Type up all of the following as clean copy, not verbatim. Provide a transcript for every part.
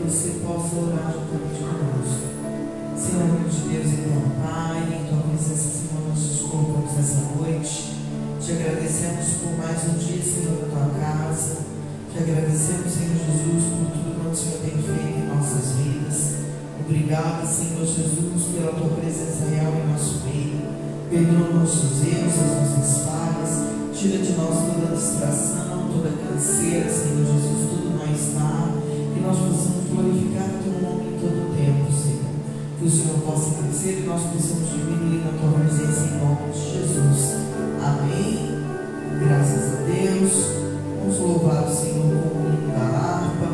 que você possa orar juntamente conosco. Senhor, amigo de Deus e teu Pai, em tua presença, Senhor, nós nos colocamos essa noite. Te agradecemos por mais um dia, Senhor, na tua casa. Te agradecemos, Senhor Jesus, por tudo que o Senhor tem feito em nossas vidas. Obrigado, Senhor Jesus, pela tua presença real em nosso meio. Perdoa nossos erros, as nossas falhas. Tira de nós toda distração, toda canseira, Senhor Jesus, tudo mal-estar. Que nós possamos glorificar o teu nome em todo o tempo, Senhor. Que o Senhor possa crescer e nós possamos diminuir na tua presença em nome de Jesus. Amém. Graças a Deus. Vamos louvar o Senhor com o hino da harpa,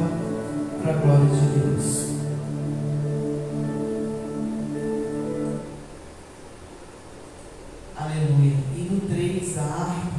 para a glória de Deus. Aleluia. Hino 3 da harpa.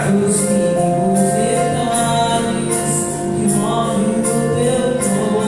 Os mínimos detalhes que movem o teu corpo.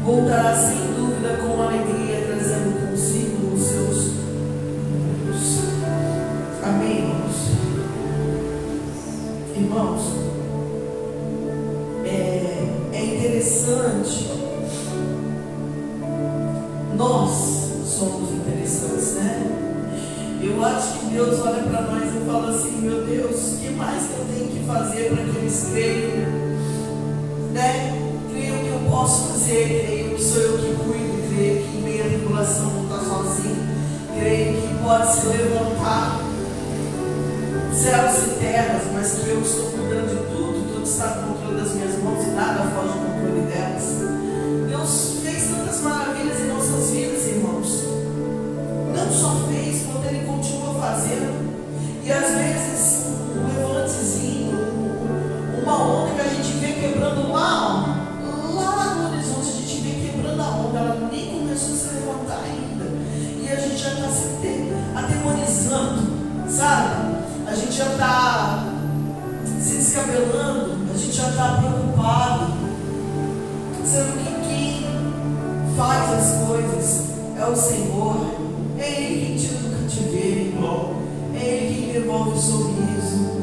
Voltará sem dúvida com alegria, trazendo consigo os seus Irmãos, é interessante. Nós somos interessantes, né? Eu acho que Deus olha para nós e fala assim: meu Deus, o que mais que eu tenho que fazer para que eles creiam? Né? Creio que eu posso fazer, creio que sou eu que cuido, creio que em meio à tribulação não está sozinho, creio que pode se levantar céus e terras, mas que eu estou cuidando de tudo, tudo está no controle das minhas mãos e nada foge do controle delas. Deus fez tantas maravilhas em nossas vidas, irmãos. Não só fez, quando Ele continua fazendo. E às vezes um levantezinho, uma onda que a gente vê quebrando lá no horizonte, a gente vê quebrando a onda, ela nem começou a se levantar ainda, e a gente já está se atemorizando, sabe? A gente já está se descabelando, a gente já está preocupado, sendo que quem faz as coisas é o Senhor. É Ele quem tira do cativeiro, irmão. É Ele quem devolve o sorriso.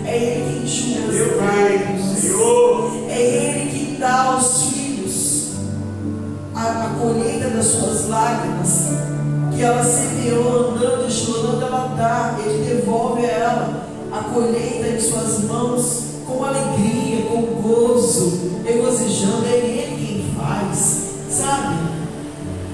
É Ele quem enxuga as lágrimas. É Ele quem dá aos filhos a colheita das suas lágrimas, que ela semeou andando e chorando, ela dá. Ele devolve a ela a colheita em suas mãos com alegria, com gozo, regozijando. É Ele quem faz, sabe?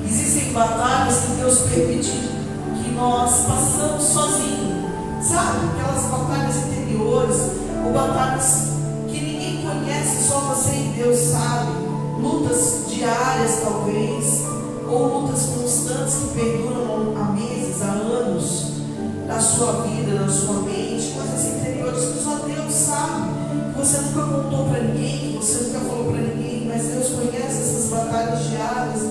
Existem batalhas que Deus permite que nós passamos sozinhos, sabe? Aquelas batalhas interiores, ou batalhas que ninguém conhece, só você e Deus sabe. Lutas diárias talvez, ou lutas constantes que perduram há meses, há anos, na sua vida, na sua mente, coisas interiores que só Deus sabe, que você nunca contou para ninguém, que você nunca falou para ninguém, mas Deus conhece essas batalhas diárias,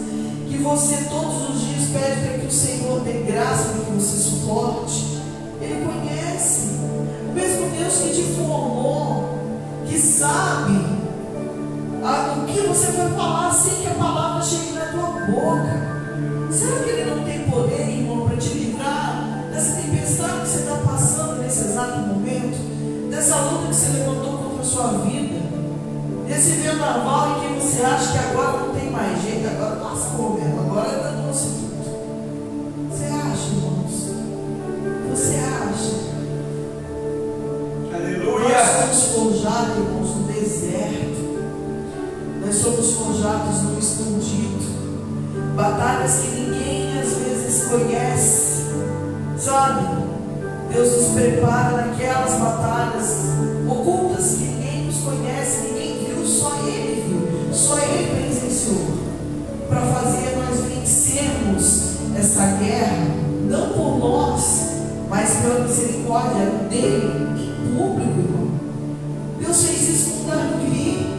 que você todos os dias pede para que o Senhor dê graça para que você suporte. Ele conhece, o mesmo Deus que te formou, que sabe o que você vai falar assim que a palavra chegue na tua boca. Será que Ele não tem poder, irmão, para te livrar dessa tempestade que você está passando nesse exato momento, dessa luta que você levantou contra a sua vida, desse vendaval em que você acha que agora não tem mais jeito, agora lascou mesmo, agora danou-se tudo? Você acha, irmãos? Você acha? Aleluia! Nós somos forjados, irmãos, no deserto. Nós somos forjados no escondido. Batalhas que ninguém às vezes conhece, sabe? Deus nos prepara naquelas batalhas ocultas que ninguém nos conhece, ninguém viu, só Ele viu, só Ele presenciou, para fazer nós vencermos essa guerra, não por nós, mas pela misericórdia dele em público, irmão. Deus fez isso com Davi.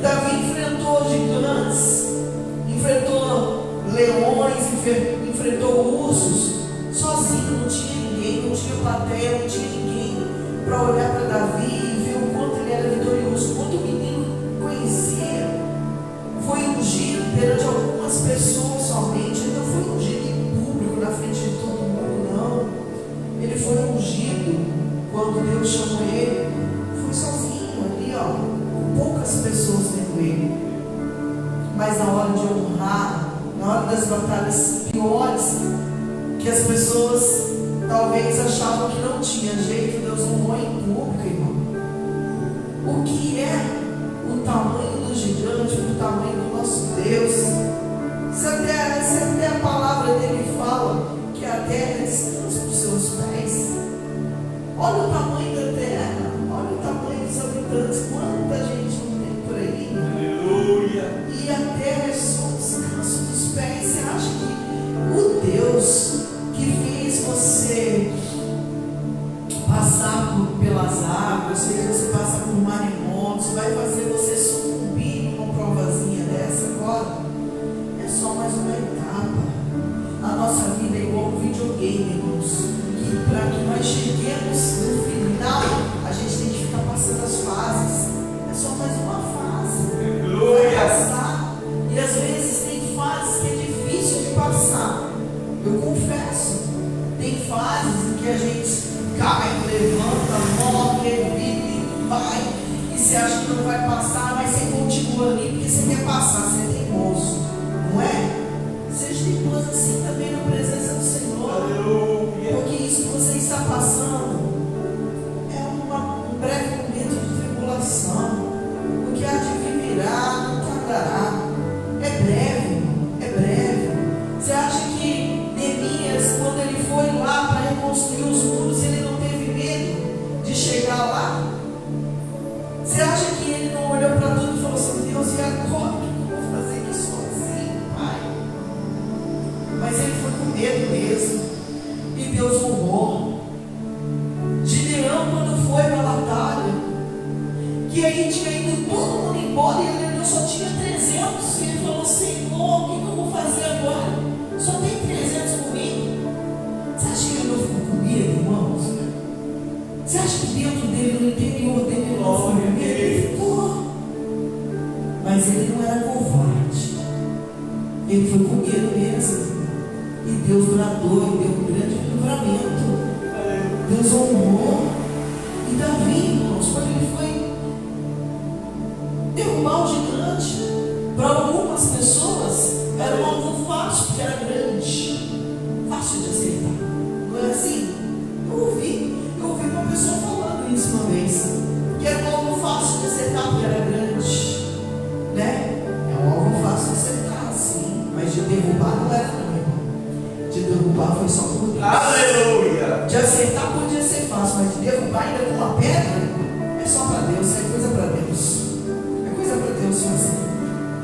Davi enfrentou gigantes, enfrentou leões, enfrentou ursos, sozinho, não tinha ninguém, não tinha plateia, não tinha ninguém para olhar para Davi e ver o quanto ele era vitorioso, o quanto o menino conhecia. Foi ungido perante algumas pessoas somente, ele não foi ungido em público, na frente de todo mundo, não. Ele foi ungido quando Deus chamou ele, foi sozinho ali, ó, com poucas pessoas vendo ele. Mas na hora de honrar, na hora das batalhas piores, que as pessoas talvez achavam que não tinha jeito, Deus honrou em público, irmão. O que é o tamanho do gigante, o tamanho do nosso Deus? Se até a palavra dele fala que a terra é descanso dos seus pés. Olha o tamanho da terra, olha o tamanho dos habitantes, quanta gente não tem por aí. Aleluia! E a terra é só descanso dos pés. Você acha que o Deus que fez você passar pelas águas, fez você passar por maremotos, vai fazer você sucumbir numa provazinha dessa agora? É só mais uma etapa. A nossa vida é igual um videogame, irmãos, que para que nós cheguemos no final, a gente tem que ficar passando as fases. É só mais uma fase. Vai passar. E às vezes tem fases que é difícil de passar. Eu confesso. Tem fases em que a gente cai, levanta, morre, revive, vai, e você acha que não vai passar, mas você continua ali porque você quer passar, você é teimoso, não é? Seja teimoso assim também na presença do Senhor. Aleluia. Porque isso que você está passando é um breve momento de tribulação. O que há de vir virá, não tardará. É breve, irmão, é breve. Você acha que Neemias, quando ele foi lá para reconstruir os muros, ele não teve medo de chegar lá? Você acha que ele não olhou para tudo e falou assim: Deus, e agora? O que eu vou fazer aqui sozinho, Pai? Mas ele foi com medo mesmo, e Deus honrou. Gideão, quando foi para a batalha, que aí tinha ido todo mundo embora e ele só tinha 300, e ele falou: Senhor, o que eu vou fazer agora? Só tem 300 comigo. Você acha que ele não ficou com medo, irmãos? Você acha que dentro dele, no interior dele, ele não ficou com medo? Ele ficou. Mas ele não era covarde. Ele foi com medo mesmo. E Deus bradou e deu um grande livramento. Deus honrou. E Davi, irmãos, quando ele foi derrubar o gigante, para algumas pessoas era um alvo fácil, porque era grande, fácil de acertar. Não é assim? Eu ouvi uma pessoa falando isso uma vez, que era um alvo fácil de acertar porque era grande, né? É um alvo fácil de acertar, sim, mas de derrubar não era, não, irmão. De derrubar foi só por Deus. Aleluia! De acertar podia ser fácil, mas de derrubar ainda com uma pedra é só para Deus, é coisa para Deus. É coisa para Deus fazer.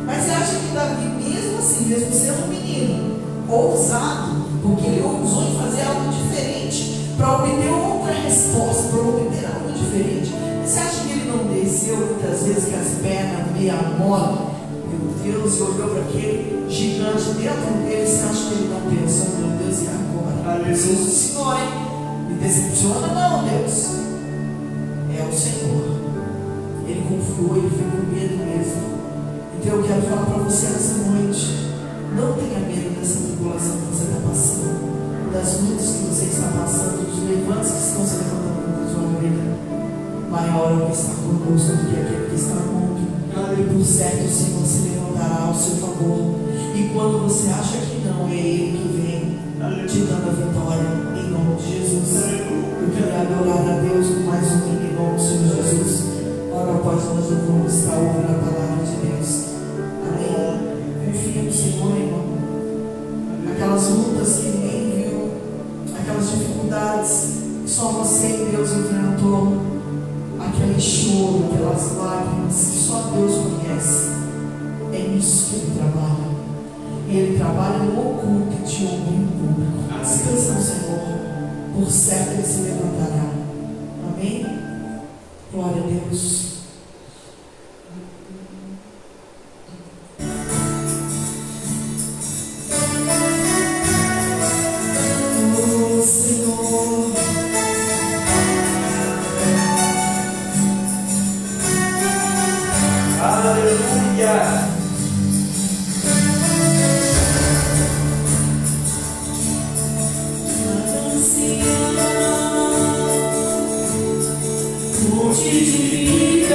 Mas você acha que Davi, mesmo assim, mesmo sendo um menino ousado, porque ele ousou em fazer algo diferente para obter outra resposta, para obter algo diferente, você acha que ele não desceu muitas vezes com as pernas meia mole, meu Deus, e olhou para aquele gigante dentro dele? Você acha que ele não pensou: meu Deus, e agora? Preciso do Senhor, hein? Me decepciona não, Deus. É o Senhor. Ele confiou, ele ficou com medo mesmo. Então eu quero falar para você nessa noite: não tenha medo dessa tribulação que você está passando, das lutas que você está passando, dos levantes que estão se levantando na sua vida. Maior é o que está conosco do que aquele que está no mundo. E por certo o Senhor se levantará ao seu favor. E quando você acha que não, é Ele que vem te dando a vitória, em nome de Jesus. Eu quero adorar a Deus com mais um hino em nome do Senhor Jesus. Ora após nós vamos estar ouvindo a palavra de Deus. Amém? Confia no Senhor, irmão. Aquelas lutas que ninguém viu, aquelas dificuldades que só você e Deus enfrentou, aquele choro, aquelas lágrimas que só Deus conhece, é nisso que Ele trabalha. E Ele trabalha no oculto e te honra em público. Descansa no Senhor, por certo Ele se levantará. Amém? Glória a Deus. Aleluia! Monte de vida.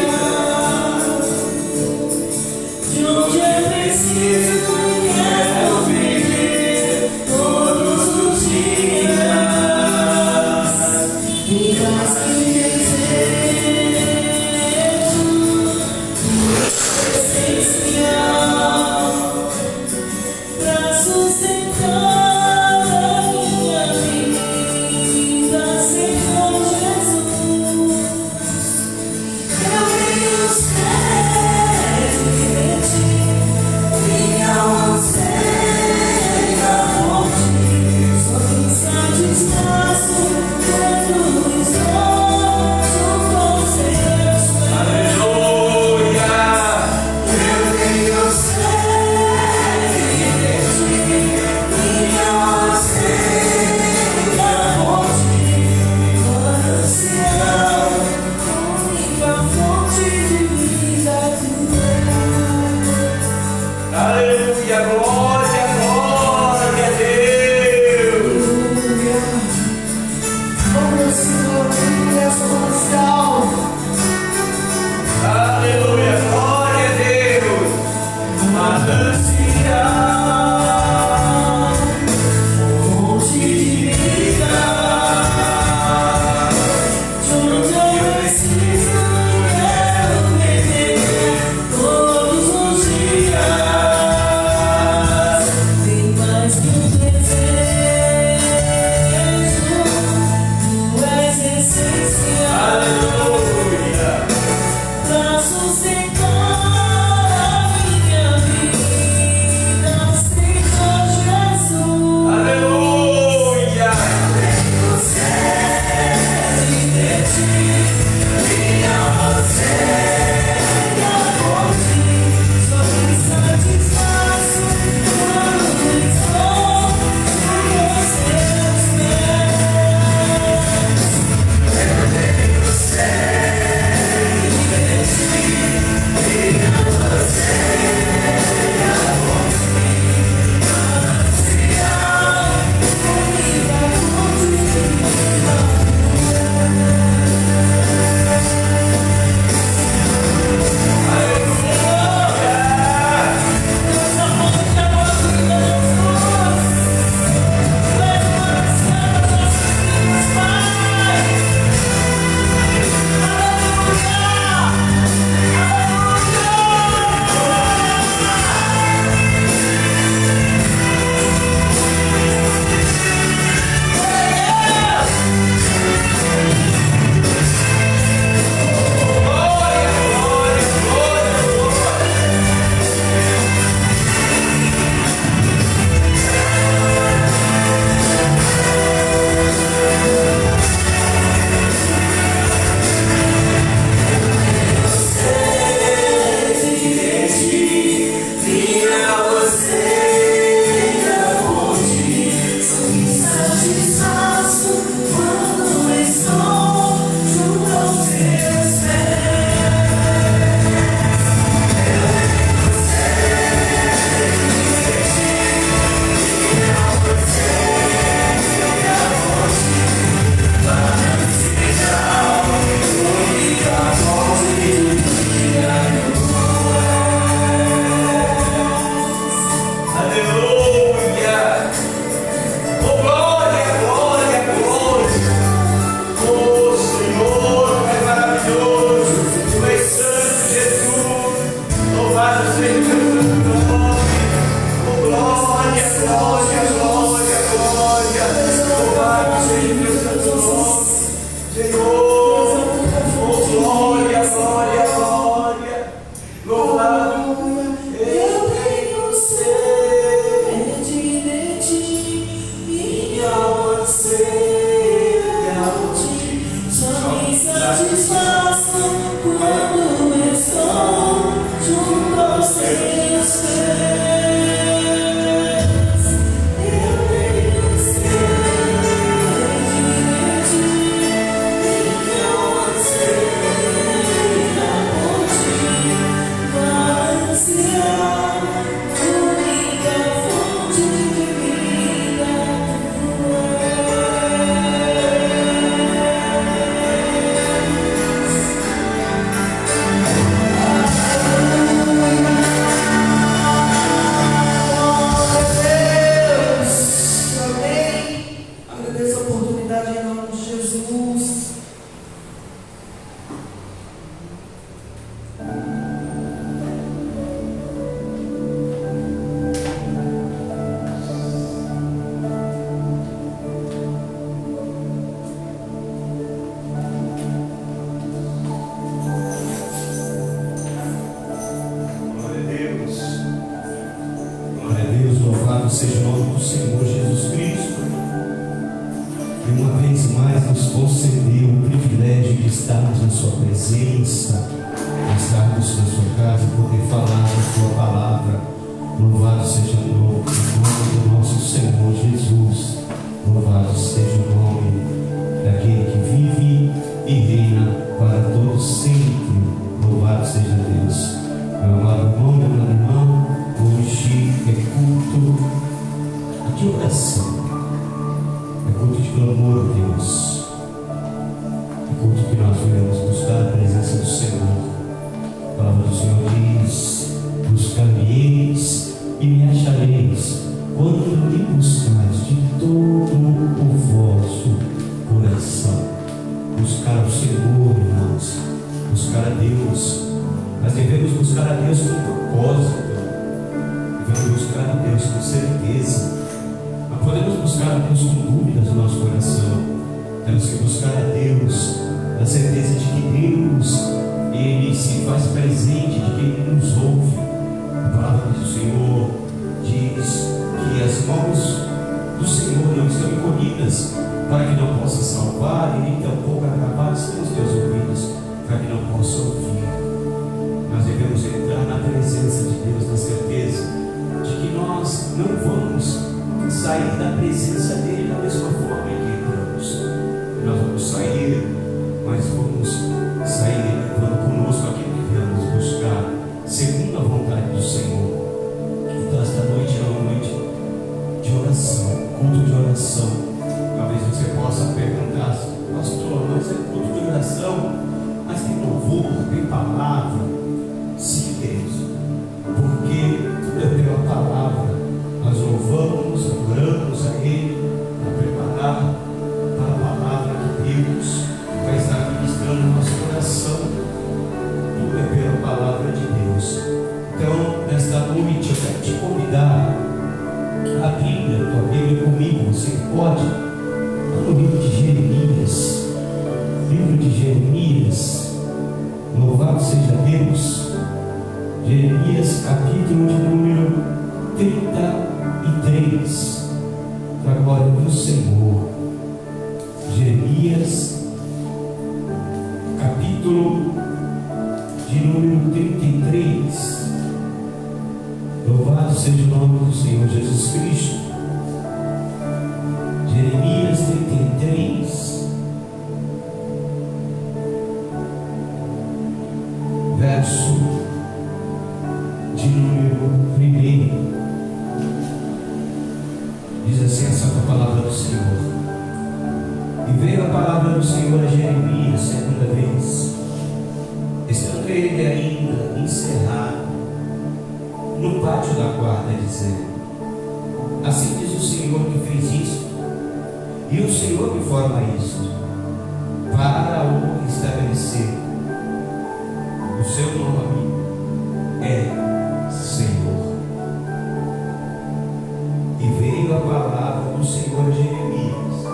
Louvado seja Deus santo nome. Senhor, oh glória, glória, glória. Louvado. Eu tenho sede de ti, minha alma anseia por ti. Só me satisfaço quando estou junto aos teus pés. Eu tenho sede de ti, minha alma anseia por ti. Vai ansiar, única fonte de vida tu és. Amém. Agradeço a oportunidade em nome de Jesus. Glória a Deus. Glória a Deus, louvado seja o nome do Senhor Jesus Cristo. E uma vez mais nos concedeu o privilégio de estarmos na sua presença, de estarmos na sua casa e poder falar a sua palavra. Louvado seja o nome do nosso Senhor Jesus. Louvado seja o nome daquele que vive e reina para todos sempre. Louvado seja Deus. Meu amado irmão, meu amado irmão, hoje é culto de oração, é culto de clamor a Deus, é culto que nós viemos buscar a presença do Senhor. A palavra do Senhor diz: buscar-me-eis e me achareis, quando me buscares de todo o vosso coração. Buscar o Senhor, irmãos, buscar a Deus. Nós devemos buscar a Deus com propósito, devemos buscar a Deus com certeza. Não podemos buscar a Deus com dúvidas no nosso coração. Temos que buscar a Deus na certeza de que Deus, Ele se faz presente, de que Ele nos ouve. A palavra do Senhor diz que as mãos do Senhor não estão encolhidas para que não possa salvar, e nem tampouco acabar os teus ouvidos para que não possa ouvir. Nós devemos entrar na presença de Deus, na certeza de que nós não vamos sair da presença dEle da mesma forma que entramos. Nós vamos sair, mas vamos sair levando conosco aquilo que viemos buscar, segundo a vontade do Senhor. Então, esta noite é uma noite de oração, culto de oração. Talvez você possa perguntar: pastor, mas é culto de oração, mas tem louvor, tem palavra. Sim, Deus, porque tudo é pela palavra. Nós louvamos, adoramos a Ele para preparar para a palavra que Deus vai estar ministrando no nosso coração. Tudo é pela palavra de Deus. Então, nesta noite, eu quero te convidar a abrir a tua Bíblia comigo. Você pode, no livro de Jeremias. Livro de Jeremias. Louvado seja Deus. Jeremias, capítulo de número 33, para a glória do Senhor. Jeremias, capítulo de número 33. Louvado seja o nome do Senhor Jesus Cristo. Jeremias 33, verso de número 1. Diz assim a santa palavra do Senhor: e veio a palavra do Senhor a Jeremias segunda vez, estando ele ainda encerrado no pátio da guarda, dizendo: assim diz o Senhor que fez isto, e o Senhor me forma isto, para o estabelecer. O seu nome é Senhor. E veio a palavra do Senhor a Jeremias,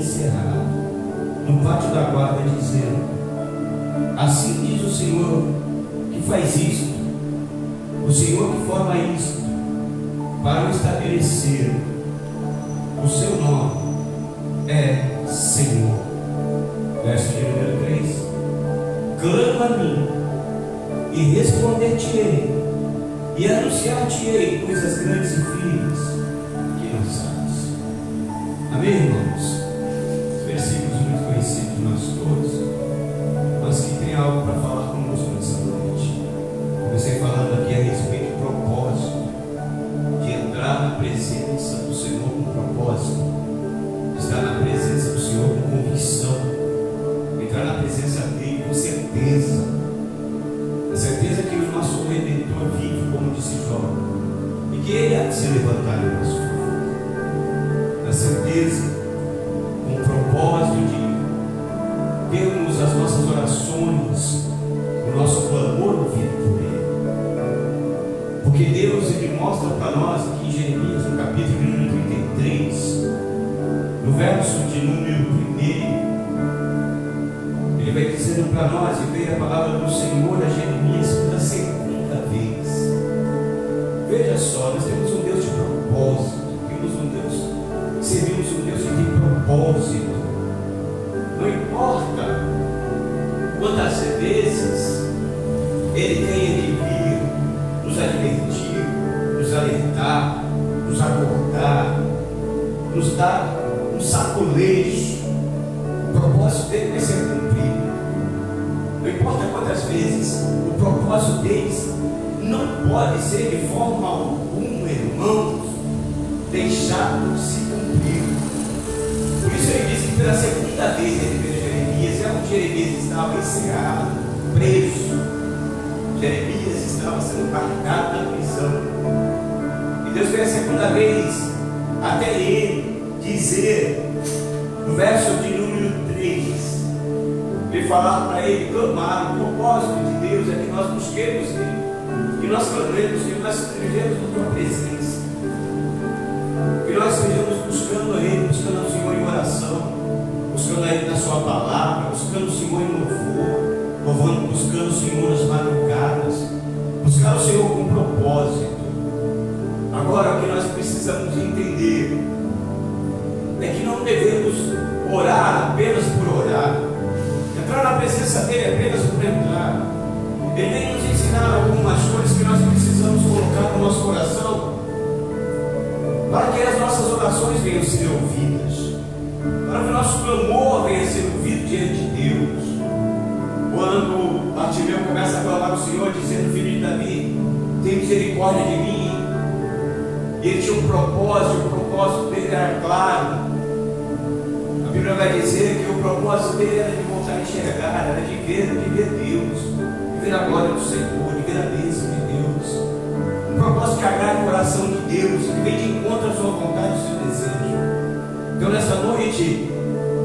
encerrado no pátio da guarda, dizendo: assim diz o Senhor que faz isto, o Senhor que forma isto, para estabelecer o seu nome é Senhor. Verso de número 3: clama a mim e responder-te-ei, e anunciar-te-ei coisas grandes e firmes que não sabes. Amém, irmãos? Versículos muito conhecidos de nós todos, mas que tem algo para falar conosco nessa noite. Comecei falando aqui a respeito do propósito de entrar na presença do Senhor com propósito, estar na presença do Senhor com convicção, entrar na presença dele com certeza, a certeza que o nosso Redentor vive, como disse Jó, e que ele há de se levantar em nosso favor, na certeza, com o propósito de termos as nossas orações, o nosso clamor ouvido por ele. Porque Deus, ele mostra para nós aqui em Jeremias, no capítulo de número 33, no verso de número 1, ele vai dizendo para nós, e veio a palavra do Senhor a Jeremias pela segunda vez. Veja só, nós temos um Deus de propósito, servimos um Deus que tem propósito. Não importa quantas vezes ele tenha de vir nos advertir, nos alertar, nos acordar, nos dar um sacolejo, o propósito dele vai ser cumprido. Não importa quantas vezes, o propósito deles não pode ser de forma alguma, irmãos, deixado de se cumprir. Por isso ele diz que pela segunda vez ele veio Jeremias, é onde Jeremias estava encerrado, preso. Jeremias estava sendo marcado na prisão. E Deus veio a segunda vez até ele dizer, no verso de número 3, veio falar para ele, clamar. O propósito de Deus é que nós busquemos ele, que nós clamemos, que nós estejamos na tua presença, que nós estejamos buscando a ele, buscando o Senhor em oração, buscando a ele na sua palavra, buscando o Senhor em louvor, buscando o Senhor nas madrugadas, buscar o Senhor com propósito. Agora, o que nós precisamos entender é que não devemos orar apenas por orar, entrar na presença dele apenas por entrar. Ele vem nos ensinar algumas coisas que nós precisamos colocar no nosso coração para que as nossas orações venham a ser ouvidas, para que o nosso clamor venha a ser ouvido diante de Deus. Quando Bartimeu começa a clamar ao Senhor, dizendo: filho de Davi, tem misericórdia de mim. E ele tinha um propósito, o propósito dele era claro. A Bíblia vai dizer que o propósito dele era de voltar a enxergar, era de ver Deus, de ver a glória do Senhor, de ver a bênção de Deus. Um propósito que agrada o coração de Deus, que vem de encontro à sua vontade e ao seu desejo. Então, nessa noite,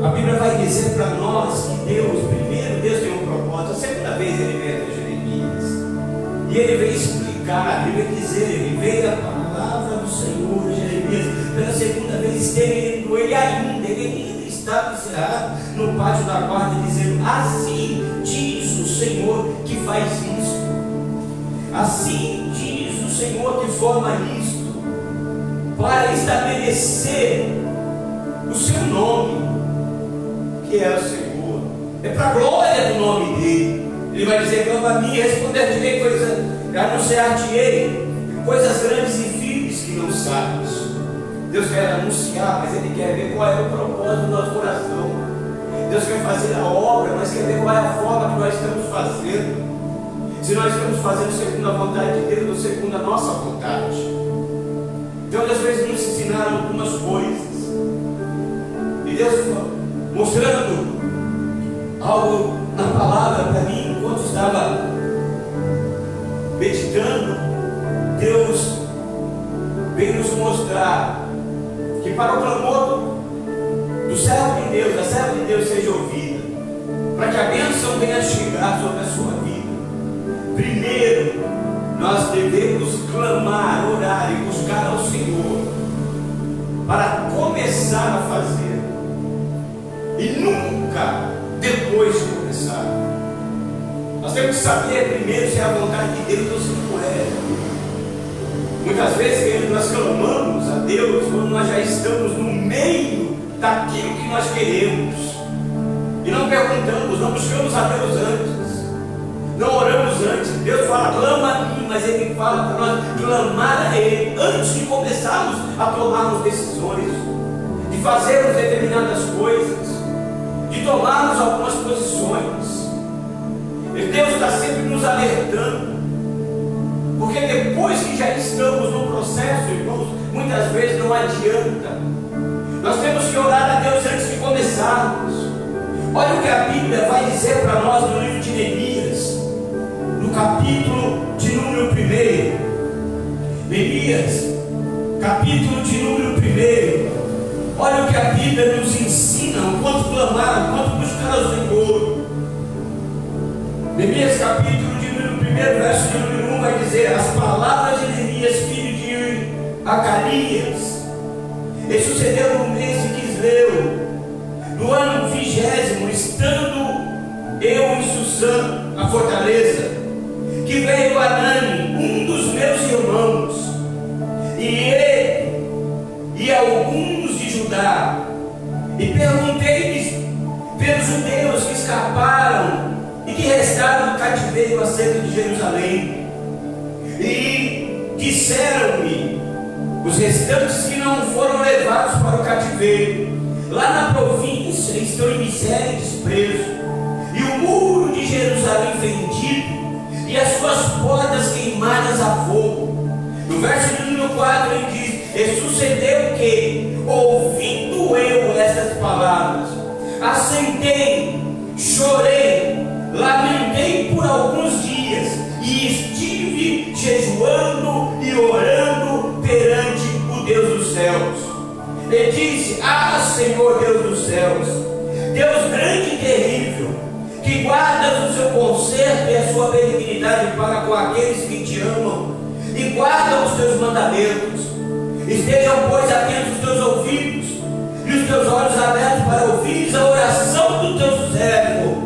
a Bíblia vai dizer para nós que Deus, primeiro, Deus tem um propósito. A segunda vez ele veio até Jeremias, e ele veio explicar, ele veio dizer, ele veio a palavra do Senhor, Jeremias, pela segunda vez esteve com ele ainda estava encerrado no pátio da guarda, dizendo: assim diz o Senhor que faz isto, assim diz o Senhor que forma isto, para estabelecer o seu nome, que é o Senhor, é para a glória do nome dele. Ele vai dizer: clama a mim, responder-te-ei coisas, anunciar-te-ei coisas grandes e firmes que não sabes. Deus quer anunciar, mas ele quer ver qual é o propósito do nosso coração. Deus quer fazer a obra, mas quer ver qual é a forma que nós estamos fazendo. Se nós estamos fazendo segundo a vontade de Deus ou segundo a nossa vontade. Então, às vezes, nos ensinaram algumas coisas, e Deus mostrando algo na palavra para mim, enquanto estava meditando, Deus veio nos mostrar que para o clamor do servo de Deus, da serva de Deus seja ouvida, para que a bênção venha a chegar sobre a sua vida, primeiro nós devemos clamar, orar e buscar ao Senhor para começar a fazer. e nunca depois de começar. Nós temos que saber primeiro se é a vontade de Deus ou se não é. Muitas vezes, querido, nós clamamos a Deus quando nós já estamos no meio daquilo que nós queremos e não perguntamos, não buscamos a Deus antes, não oramos antes. Deus fala, clama a mim, mas Ele fala para nós clamar a Ele antes de começarmos a tomarmos decisões, de fazermos determinadas coisas, de tomarmos algumas posições. E Deus está sempre nos alertando, porque depois que já estamos no processo, irmãos, muitas vezes não adianta. Nós temos que orar a Deus antes de começarmos. Olha o que a Bíblia vai dizer para nós no livro de Neemias, no capítulo de número 1. Neemias, capítulo de número 1. Olha o que a Bíblia nos ensina, o quanto clamar, o quanto buscar ao Senhor. Neemias, capítulo de número 1, verso de número 1, vai dizer: as palavras de Neemias, filho de Acarias. E sucedeu no mês de Quisleu, no ano 20º, estando eu em Susã, a fortaleza, que veio Anani, um dos meus irmãos, e ele e alguns de Judá, e perguntei-lhes pelos judeus que escaparam e que restaram do cativeiro acerca de Jerusalém, e disseram-me os restantes que não foram levados para o cativeiro, lá na província estão em miséria e desprezo, e o muro de Jerusalém vendido, e as suas portas queimadas a fogo. No verso número 4 ele diz: e sucedeu que, ouvindo eu estas palavras, assentei, chorei, lamentei por alguns dias, e estive jejuando e orando perante o Deus dos céus. E disse: ah, Senhor Deus dos céus, Deus grande e terrível, que guardas o seu conserto e a sua benignidade para com aqueles que te amam e guardam os teus mandamentos, estejam, pois, atentos os teus ouvidos e os teus olhos abertos para ouvires a oração do teu servo,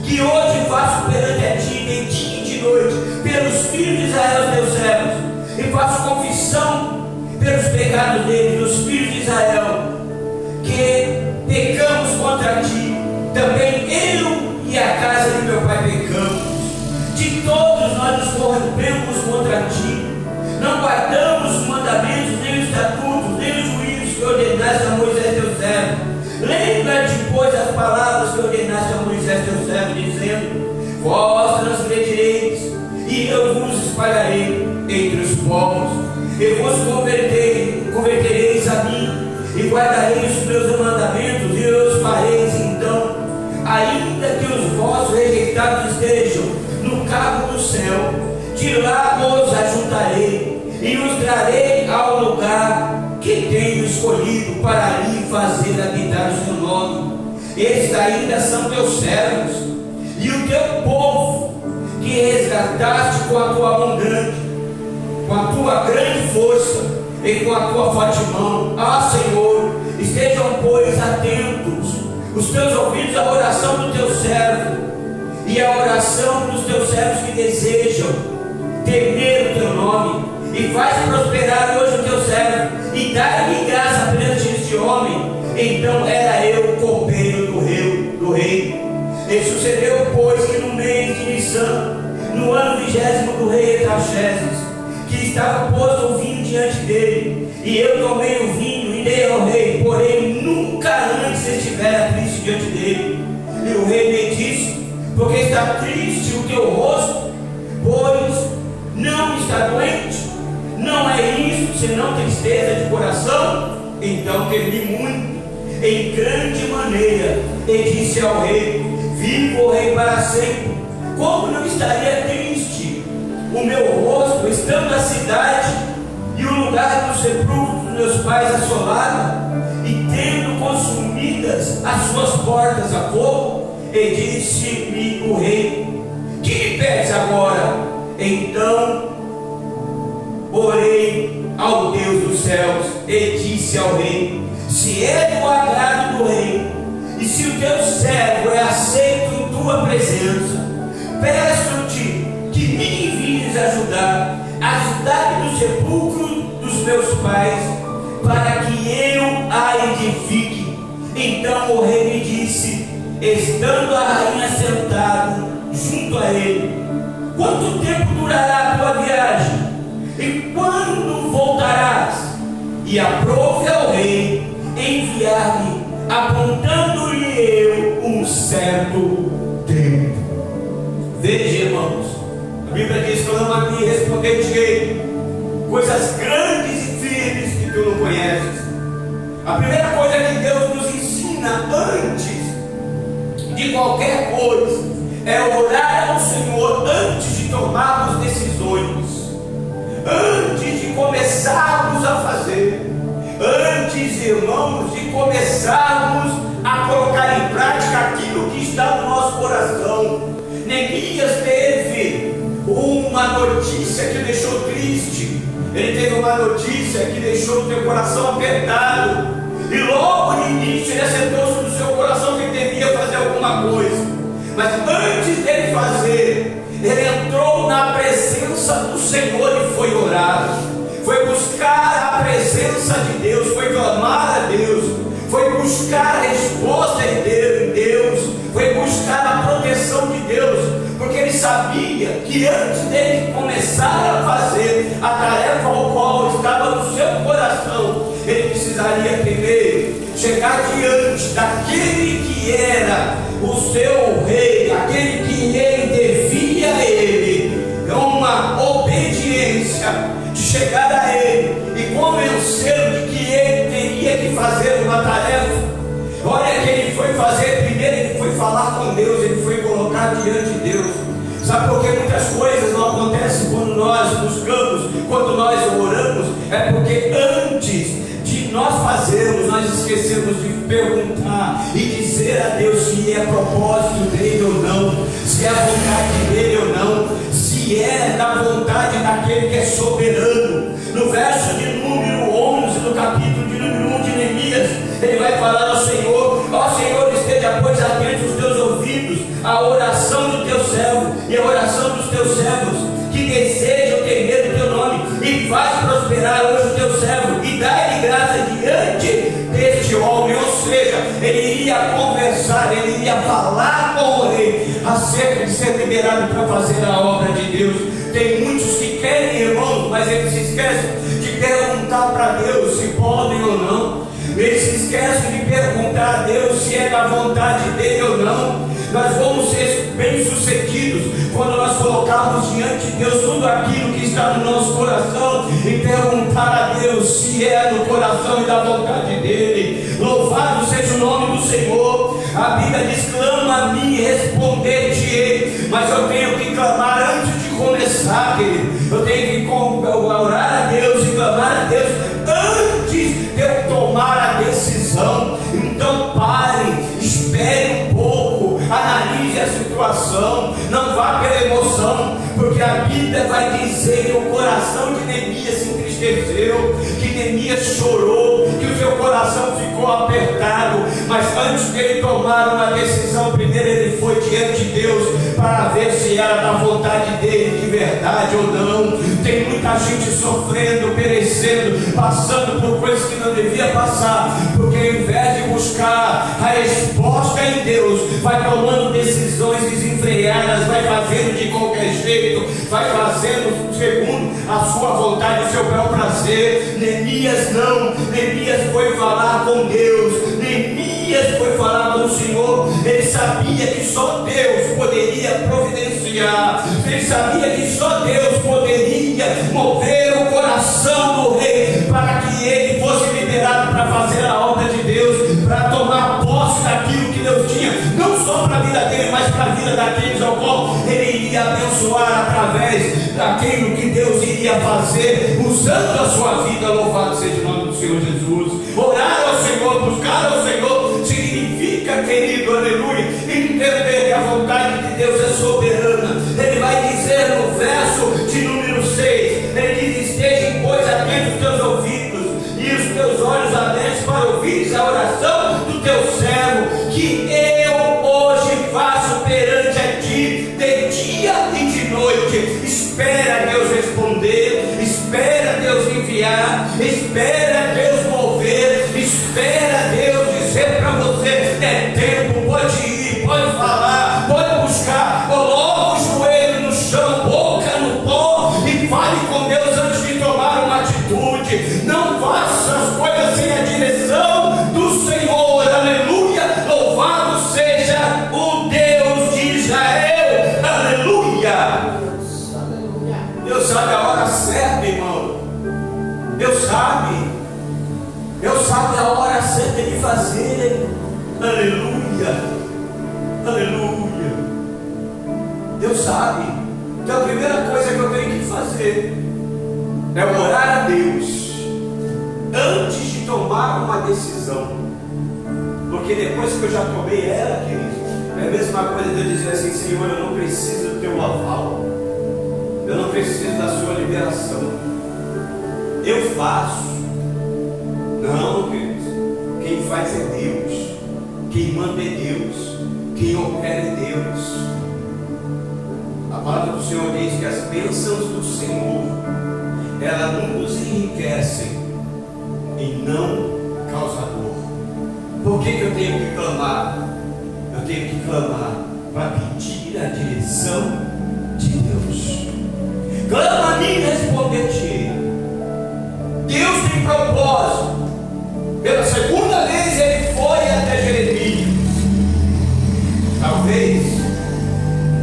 que hoje faço perante a ti, de dia e de noite, pelos filhos de Israel, teus servos, e faço confissão pelos pecados deles, dos filhos de Israel, que pecamos contra ti. Também eu e a casa de meu pai pecamos. De todos nós nos corrompemos contra ti. Não guardamos os mandamentos, nem os estatutos, nem os juízos que ordenaste a Moisés teu servo. Lembra-te, pois, as palavras que ordenaste a Moisés teu servo, dizendo: vós transgredireis, e eu vos espalharei entre os povos, e vos convertereis a mim, e guardareis os meus mandamentos, e eu os fareis. Então, ainda que os vossos rejeitados estejam no cabo do céu, de lá os ajuntarei, e os trarei ao lugar que tenho escolhido para ali fazer habitar o seu nome. Estes ainda são teus servos, e o teu povo, que resgataste com a tua mão grande, com a tua grande força e com a tua forte mão. Ah, Senhor, estejam, pois, atentos os teus ouvidos à oração do teu servo e à oração dos teus servos que desejam temer o teu nome, e faz prosperar hoje o teu servo, e dá-lhe graça perante este homem. Então era eu copeiro do rei. E sucedeu, pois, que no mês de Nissan, no ano 20º do rei Artaxerxes, que estava posto o vinho diante dele, e eu tomei o vinho e dei ao rei, porém nunca antes estivera triste diante dele. E o rei me disse: porque está triste o teu rosto, pois não está doente? Não é isso senão tristeza de coração? Então temi muito, em grande maneira, e disse ao rei: vivo o rei para sempre, como não estaria triste o meu rosto, estando a cidade e o lugar do sepulcro dos meus pais assolada, e tendo consumidas as suas portas a fogo? E disse-me o rei: que me pedes agora? Então orei ao Deus dos céus e disse ao rei: se é do agrado do rei, e se teu servo é aceito em tua presença, peço-te que me envies ajudar-me no sepulcro dos meus pais, para que eu a edifique. Então o rei me disse, estando a rainha sentada junto a ele: quanto tempo durará a tua viagem? E quando voltarás? E aprove ao rei enviar-me, apontando-lhe eu um certo tempo. Veja, irmãos, a Bíblia diz: clama a mim e responder-te-ei coisas grandes e firmes que tu não conheces. A primeira coisa que Deus nos ensina antes de qualquer coisa é orar ao Senhor antes de tomarmos decisões, antes de começarmos a fazer, antes, irmãos, de começarmos a colocar em prática aquilo que está no nosso coração. Neemias teve uma notícia que o deixou triste. Ele teve uma notícia que deixou o teu coração apertado, e logo no início ele assentou no seu coração que ele devia fazer alguma coisa. Mas antes dele fazer, ele entrou na presença do Senhor e foi orar, foi buscar a presença de Deus, foi clamar a Deus, foi buscar a resposta de Deus, foi buscar a proteção de Deus, porque ele sabia que antes dele começar a fazer a tarefa ao qual estava no seu coração, ele precisaria primeiro chegar diante daquele que era o seu rei, aquele que ele devia a ele, uma obediência de chegar a ele e convencê-lo de que ele teria que fazer uma tarefa. Olha que ele foi fazer primeiro, ele foi falar com Deus, ele foi colocar diante de Deus. Sabe por que muitas coisas não acontecem quando nós buscamos, quando nós oramos? É porque antes de nós fazermos, nós esquecemos de perguntar e dizer a Deus se é propósito dele ou não, se é a vontade dele ou não, se é da vontade daquele que é soberano. No verso de número 11, no capítulo de número 1 de Neemias, ele vai falar ao Senhor: ó Senhor, esteja pois atento os teus ouvidos à oração do teu servo e à oração dos teus servos, que desejam temer o teu nome, e faz prosperar hoje o teu servo, e dá-lhe graça diante deste homem. Ou seja, ele iria conversar, ele iria falar com o rei acerca de ser liberado para fazer a obra de Deus. Tem muitos que querem, irmãos, mas eles se esquecem de perguntar para Deus se podem ou não. Eles se esquecem de perguntar a Deus se é da vontade dele ou não. Nós vamos ser bem-sucedidos quando nós colocarmos diante de Deus tudo aquilo que está no nosso coração e perguntar a Deus se é no coração e da vontade dele. Louvado seja o nome do Senhor. A Bíblia diz: clama a mim e responder-te-ei. Mas eu tenho que clamar antes de começar, querido. Eu tenho que orar a Deus e clamar a Deus antes de eu tomar a decisão. Então pare, espere um pouco, analise a situação, não vá pela emoção, porque a Bíblia vai dizer que o coração de Neemias se entristeceu, que Neemias chorou, que o seu coração ficou apertado. Mas antes de ele tomar uma decisão, primeiro ele foi diante de Deus para ver se era da vontade dele de verdade ou não. Tem muita gente sofrendo, perecendo, passando por coisas que não devia passar, porque ao invés de buscar a resposta em Deus, vai tomando decisões desenfreadas, vai fazendo de qualquer jeito, vai fazendo segundo a sua vontade, o seu bel prazer. Neemias não, Neemias foi falar com Deus, Neemias foi falar com o Senhor. Ele sabia que só Deus poderia providenciar, ele sabia que só Deus poderia mover o coração do rei para que ele fosse liberado para fazer a obra de Deus, para tomar posse daquilo que Deus tinha, não só para a vida dele, mas para a vida daqueles ao qual ele iria abençoar através daquilo que Deus iria fazer, usando a sua vida. Louvado seja o nome do Senhor Jesus. Orar ao Senhor, buscar ao Senhor, significa, querido, aleluia, entender que a vontade de Deus é soberana. Ele vai dizer no verso de número 6, ele diz: estejam pois atentos os teus ouvidos e os teus olhos abertos para ouvir a oração do teu servo, que ele enviar, espera Deus mover, espera Deus dizer para você: é tempo, pode ir, pode falar, pode buscar. Coloca o joelho no chão, boca no pó e fale com Deus antes de tomar uma atitude. Não faça as coisas sem a direção do Senhor. Aleluia, louvado seja o Deus de Israel. Aleluia. Deus sabe a hora certa, irmão. Deus sabe a hora certa de fazer. Aleluia, aleluia. Deus sabe. Então a primeira coisa que eu tenho que fazer é orar a Deus antes de tomar uma decisão, porque depois que eu já tomei ela, querido, é a mesma coisa de eu dizer assim: Senhor, eu não preciso do teu aval, eu não preciso da sua liberação, eu faço. Não, queridos, quem faz é Deus, quem manda é Deus, quem opera é Deus. A palavra do Senhor diz que as bênçãos do Senhor, elas nos enriquecem e não causam dor. Por que eu tenho que clamar? Eu tenho que clamar para pedir a direção de Deus. Clama a mim e responder-te. Deus tem propósito. Pela segunda vez ele foi até Jeremias. Talvez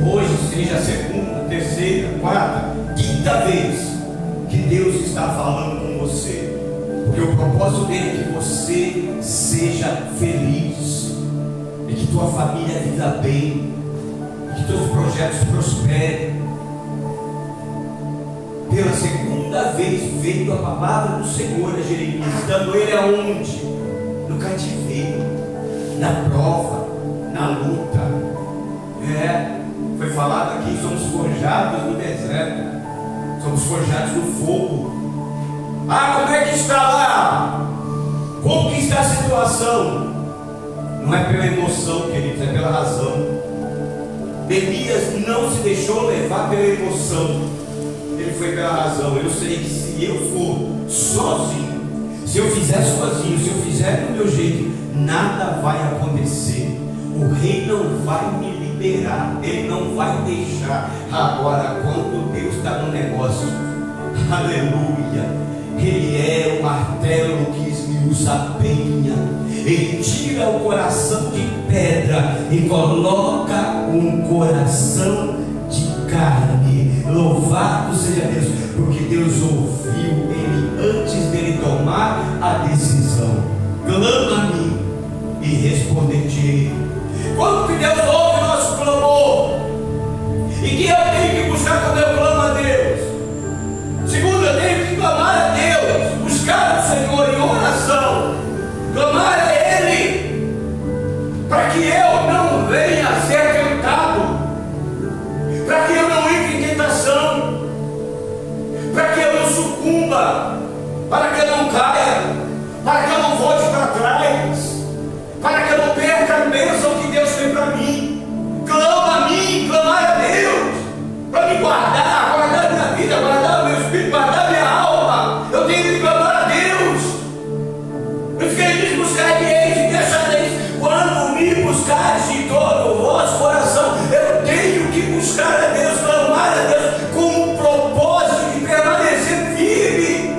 hoje seja a segunda, terceira, quarta, quinta vez que Deus está falando com você, porque o propósito dele é que você seja feliz e que tua família viva bem, e que teus projetos prosperem. Pela segunda vez veio a palavra do Senhor a Jeremias, dando ele aonde? No cativeiro, na prova, na luta. Foi falado aqui: somos forjados no deserto, somos forjados no fogo. Como é que está lá? Como que está a situação? Não é pela emoção, queridos, é pela razão. Elias não se deixou levar pela emoção, ele foi pela razão. Eu sei que se eu for sozinho, se eu fizer sozinho, se eu fizer do meu jeito, nada vai acontecer. O rei não vai me liberar, ele não vai deixar. Agora, quando Deus está no negócio, aleluia, ele é o martelo que esmiuça a penha. Ele tira o coração de pedra e coloca um coração de carne. Louvado seja Deus, porque Deus ouviu ele antes dele tomar a decisão. Clama a mim e responder-te. Quando que Deus ouve o nosso clamor? E que eu tenho que buscar quando eu clamo a Deus? Segundo, eu tenho que clamar a Deus, buscar o Senhor em oração, clamar a Ele, para que eu não venha a ser tentado, para que eu não entre em tentação, para que eu não sucumba, para que eu não caia, para que eu não volte para trás, para que eu não perca a bênção que Deus tem para mim. Clama a mim, clamar a Deus, para me guardar, guardar minha vida, guardar o meu espírito, guardar minha alma. Eu tenho que clamar a Deus. Eu fiquei de buscar e deixareis quando me buscares de todo o vosso coração. Eu tenho que buscar a Deus, clamar a Deus com o propósito de permanecer firme.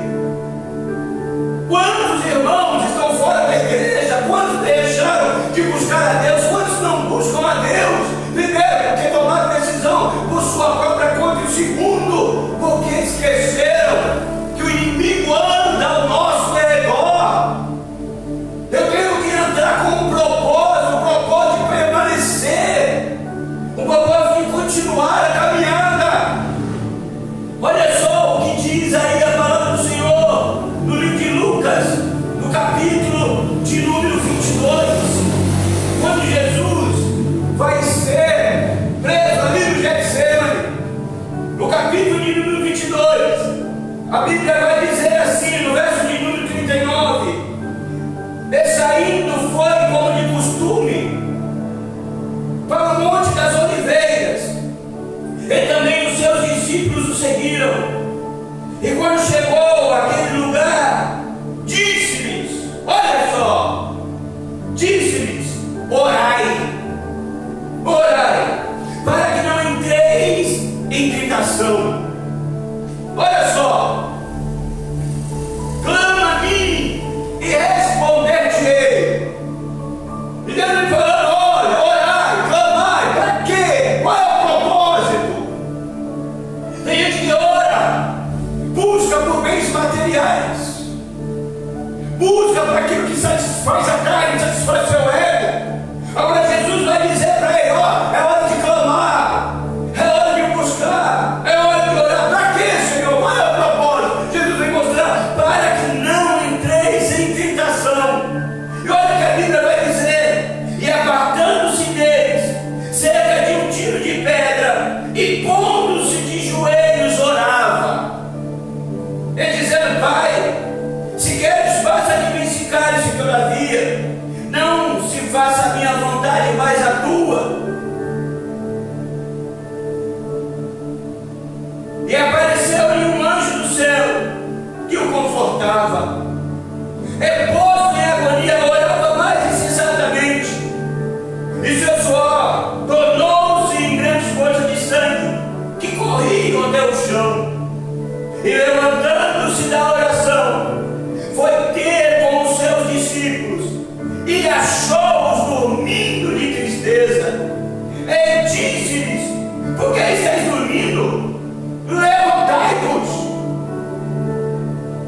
satisfaz a carne, satisfaz o seu ego. Agora Jesus vai dizer para ele: ó, é hora de clamar, é hora de buscar, é hora de orar. Para quê, Senhor? Qual é o propósito? Jesus vai mostrar: para que não entreis em tentação. E olha o que a Bíblia vai dizer: e apartando-se deles cerca de um tiro de pedra, e pondo-se de joelhos orava, e dizendo: Pai, se queres, faça de mim esse cálice, todavia não se faça a minha vontade, mas a tua. E apareceu-lhe um anjo do céu que o confortava. E posto em agonia, orava mais incessantemente, e seu suor tornou-se em grandes gotas de sangue que corriam até o chão. E levantando-se da oração, foi ter com os seus discípulos, e achou-os dormindo de tristeza. E disse-lhes: por que estáis dormindo? Levantai-vos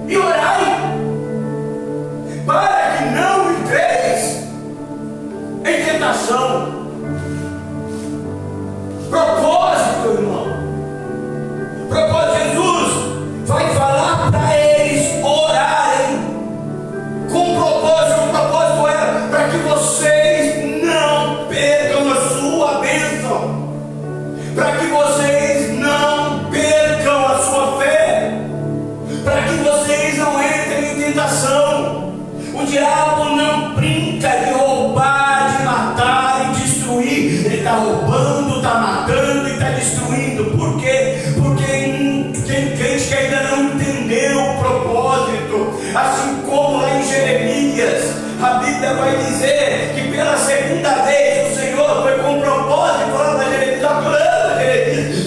e orai, para que não entreis em tentação. Propósito, irmão. Propósito. Jesus vai falar para eles orarem com propósito. O propósito é para que vocês não percam a sua bênção, para que vocês não percam a sua fé, para que vocês não entrem em tentação. O diabo não brinca de roubar, de matar e destruir. Ele está roubando, está matando e está destruindo. Por quê? Porque tem crente que ainda não entendeu o propósito. Assim como lá em Jeremias, a Bíblia vai dizer que pela segunda vez o Senhor foi com propósito lá na Jeremias.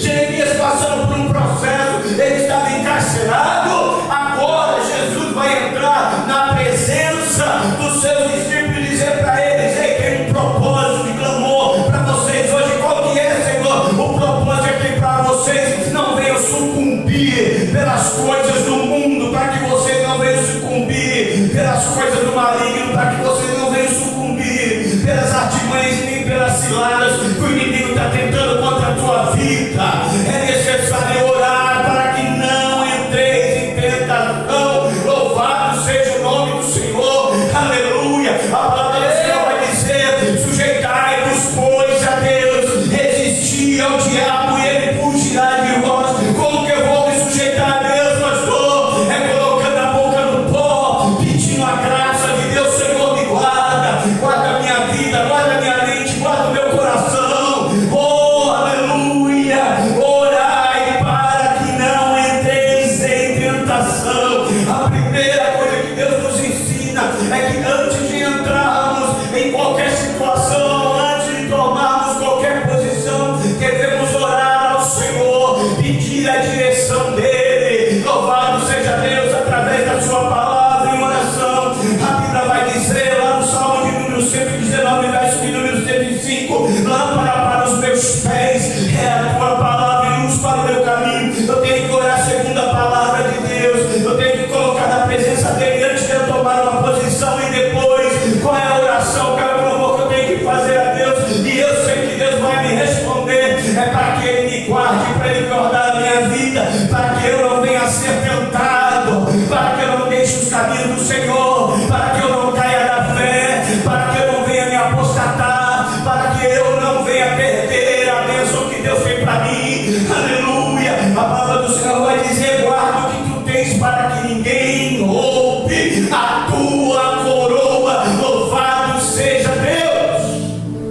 Jeremias passando por um processo, ele estava encarcerado. Agora Jesus vai entrar na presença dos seus discípulos e dizer para eles: ei, tem um propósito de clamor para vocês hoje. Qual que é, Senhor? O propósito é que para vocês não venham sucumbir pelas coisas do mundo, para que vocês não venham sucumbir pelas coisas do maligno, para que vocês não venham sucumbir pelas artimanhas nem pelas ciladas que o inimigo está tentando contra a tua vida. É necessário orar para que não entreis em tentação. Louvado seja o nome do Senhor. Aleluia. A palavra do Senhor vai dizer: sujeitai-vos, pois, a Deus, resisti ao diabo e ele fugirá de vós. Como que eu vou me sujeitar a Deus, pastor? É colocando a boca no pó, pedindo a graça de Deus. Senhor, me guarda, guarda a minha vida, guarda a minha mente, guarda o meu coração. Oh, aleluia. Orai para que não entreis em tentação. A primeira coisa que Deus nos ensina é que antes de entrarmos em qualquer situação, antes de tomarmos qualquer posição, devemos orar ao Senhor, pedir a direção dele. Louvado seja Deus através da sua palavra em oração. A Bíblia vai dizer lá no Salmo de número 119, verso de número 105: lâmpada para os meus pés é a tua palavra e luz para o meu caminho. Eu tenho que orar segundo a palavra de Deus. Eu tenho que colocar na presença dele antes de eu tomar uma posição, e depois qual é a oração, qual é o clamor que eu tenho que fazer a Deus. E eu sei que Deus vai me responder. É para que ele me guarde, para ele guardar a minha vida, para que eu não venha a ser tentado, para que eu não deixe os caminhos do Senhor, para que eu não caia da fé, para que eu não venha me apostatar, para que eu não venha perder a bênção que Deus tem para mim. Aleluia. A palavra do Senhor vai dizer: guarda o que tu tens, para que ninguém roube a tua coroa. Louvado seja Deus.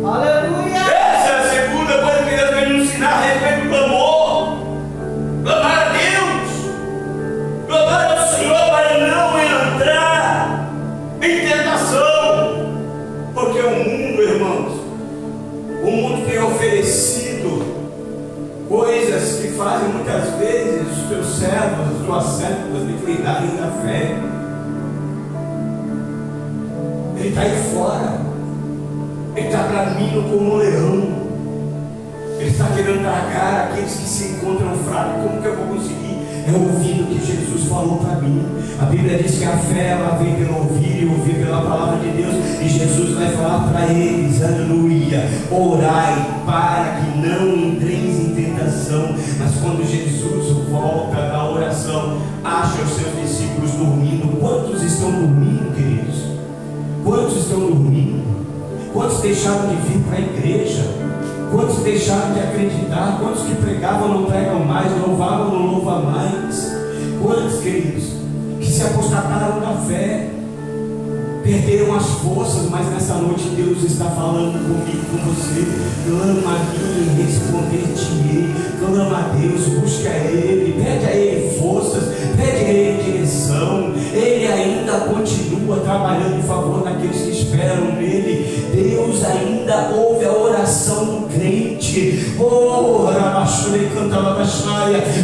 Aleluia. Essa é a segunda coisa que Deus vai nos ensinar a respeito do clamor. Clamar a Deus, clamar ao Senhor para não entrar em tentação. Porque o mundo, irmãos, o mundo tem oferecido coisas que fazem muitas vezes os teus servos, as tuas servas declinarem da fé. Ele está aí fora, ele está bramindo como um leão, ele está querendo tragar aqueles que se encontram fracos. Como que eu vou conseguir? é ouvindo o que Jesus falou para mim. A Bíblia diz que a fé ela vem pelo ouvir e ouvir pela palavra de Deus. E Jesus vai falar para eles, aleluia, orai para que não entreis em tentação. Mas quando Jesus volta da oração, acha os seus discípulos dormindo. Quantos estão dormindo, queridos? Quantos estão dormindo? Quantos deixaram de vir para a igreja? Quantos deixaram de acreditar? Quantos que pregavam não pregam mais, louvavam não louvam mais? Quantos, queridos, que se apostataram da fé, perderam as forças? Mas nessa noite Deus está falando comigo, com você. Clama a mim e responder-te-ei. Clama a Deus, busca a Ele, pede a Ele forças, pede a Ele direção. Ele ainda continua trabalhando em favor daqueles que esperam nele. Deus ainda ouve a oração do crente. Oh,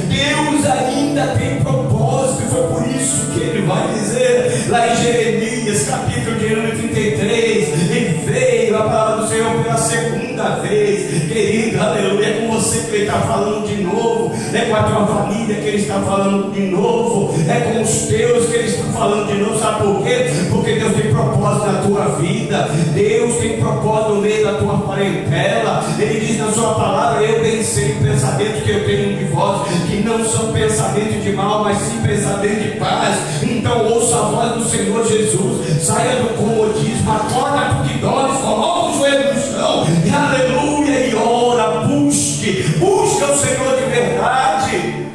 Deus ainda tem propósito. Foi por isso que Ele vai dizer lá em Jeremias, capítulo de número 33, Ele veio, a palavra do Senhor pela segunda vez. Querido, aleluia, é com você que Ele está falando de novo, é com a tua família que Ele está falando de novo, é com os teus que Ele está falando de novo. Sabe por quê? Porque Deus tem propósito na tua vida, Deus tem propósito no meio da tua parentela. Ele diz na sua palavra: eu bem sei o pensamento que eu tenho de vós, que não são pensamentos de mal, mas sim pensamento de paz. Então ouça a voz do Senhor Jesus, saia do comodismo, acorda porque dores, coloca o joelho no chão, e aleluia, e ora, busca o Senhor de verdade.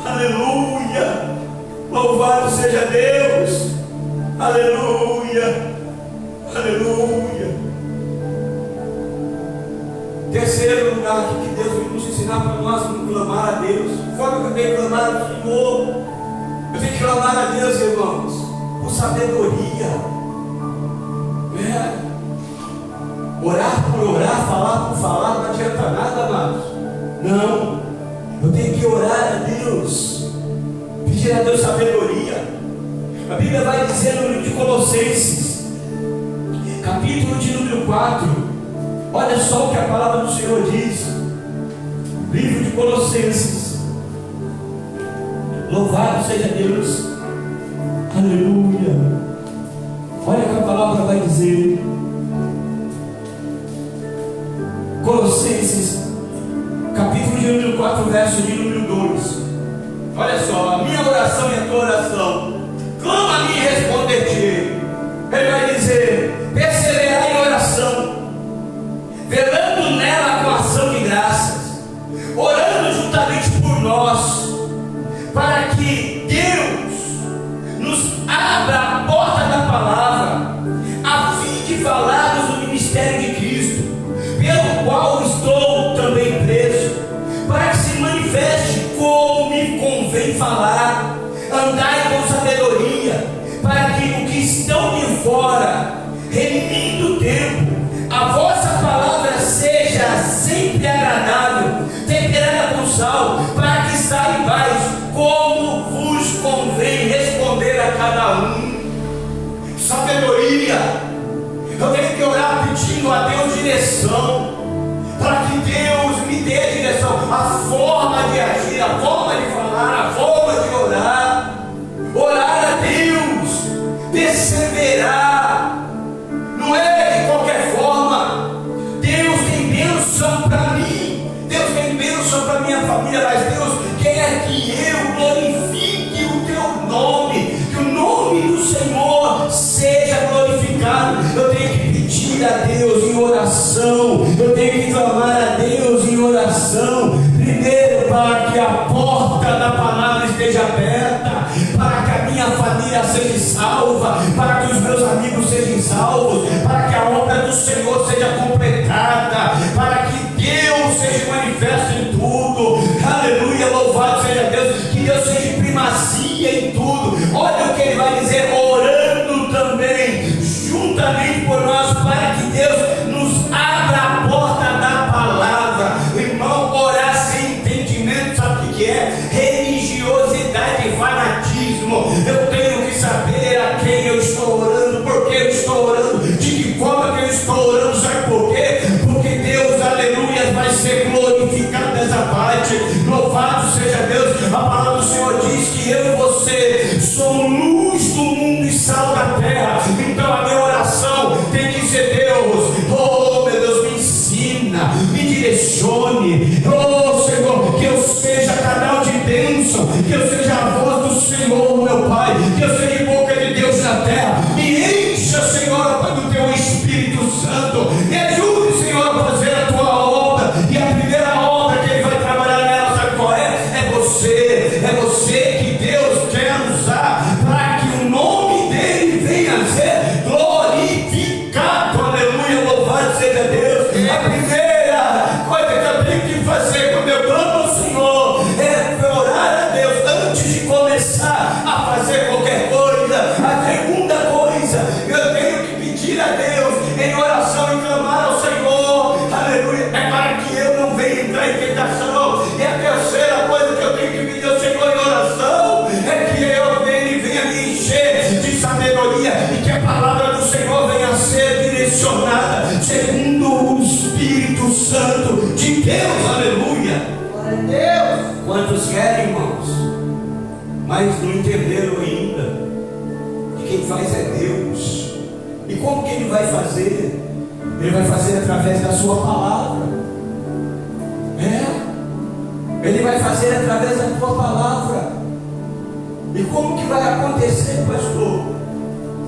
Aleluia, louvado seja Deus. Aleluia, aleluia. Terceiro lugar aqui que Deus vai nos ensinar para nós clamar a Deus. Forma que eu tenho que clamar ao Senhor. Eu tenho que clamar a Deus, irmãos, por sabedoria. Orar por orar, falar por falar, não adianta nada, amados. Não, eu tenho que orar a Deus, pedir a Deus sabedoria. A Bíblia vai dizer no livro de Colossenses, capítulo de número 4, olha só o que a palavra do Senhor diz. Livro de Colossenses, louvado seja Deus, aleluia. Olha o que a palavra vai dizer. Colossenses, capítulo de número 4, verso de número 2. Olha só, a minha oração e a tua oração. Clama a mim e responder-te. Ele vai dizer: perseverai em oração, velando nela com ação de graças, orando juntamente por nós, para que Deus nos abra a porta da palavra, a fim de falarmos do ministério de Cristo, pelo qual estou também preso, para que se manifeste como me convém falar. Andai com sabedoria, para que o que estão de fora, remindo o tempo, a vossa palavra seja sempre agradável, temperada com sal, para que saibais como vos convém responder a cada um. Sabedoria. Eu tenho que orar pedindo a Deus direção, para que Deus me dê direção, a forma de agir, a forma de falar, a forma de orar. Orar a Deus, perseverar, não é de qualquer forma. Deus tem bênção para mim, Deus tem bênção para minha família, mas Deus quer que eu glorifique o teu nome, que o nome do Senhor seja glorificado. Eu tenho que pedir a Deus em oração, eu tenho que clamar a Deus em oração, primeiro para que a porta da palavra esteja aberta, para que a minha família seja salva, para que os meus amigos sejam salvos, para que a obra do Senhor seja completada, para que Deus seja manifesto em tudo. Aleluia, louvado seja Deus, que Deus seja em primazia em tudo. Olha o que Ele vai dizer: orando também juntamente por nós, para que Deus nos abra a porta da palavra. Irmão, orar sem entendimento, sabe o que é? Religiosidade e fanatismo. Eu tenho que saber a quem eu estou orando, por que eu estou orando, de que forma que eu estou orando. Sabe por quê? Porque Deus, aleluia, sabedoria e que a palavra do Senhor venha a ser direcionada segundo o Espírito Santo de Deus. Aleluia. Glória a Deus. Quantos querem, irmãos, mas não entenderam ainda que quem faz é Deus. E como que Ele vai fazer? Ele vai fazer através da sua palavra. Ele vai fazer através da tua palavra. E como que vai acontecer, pastor?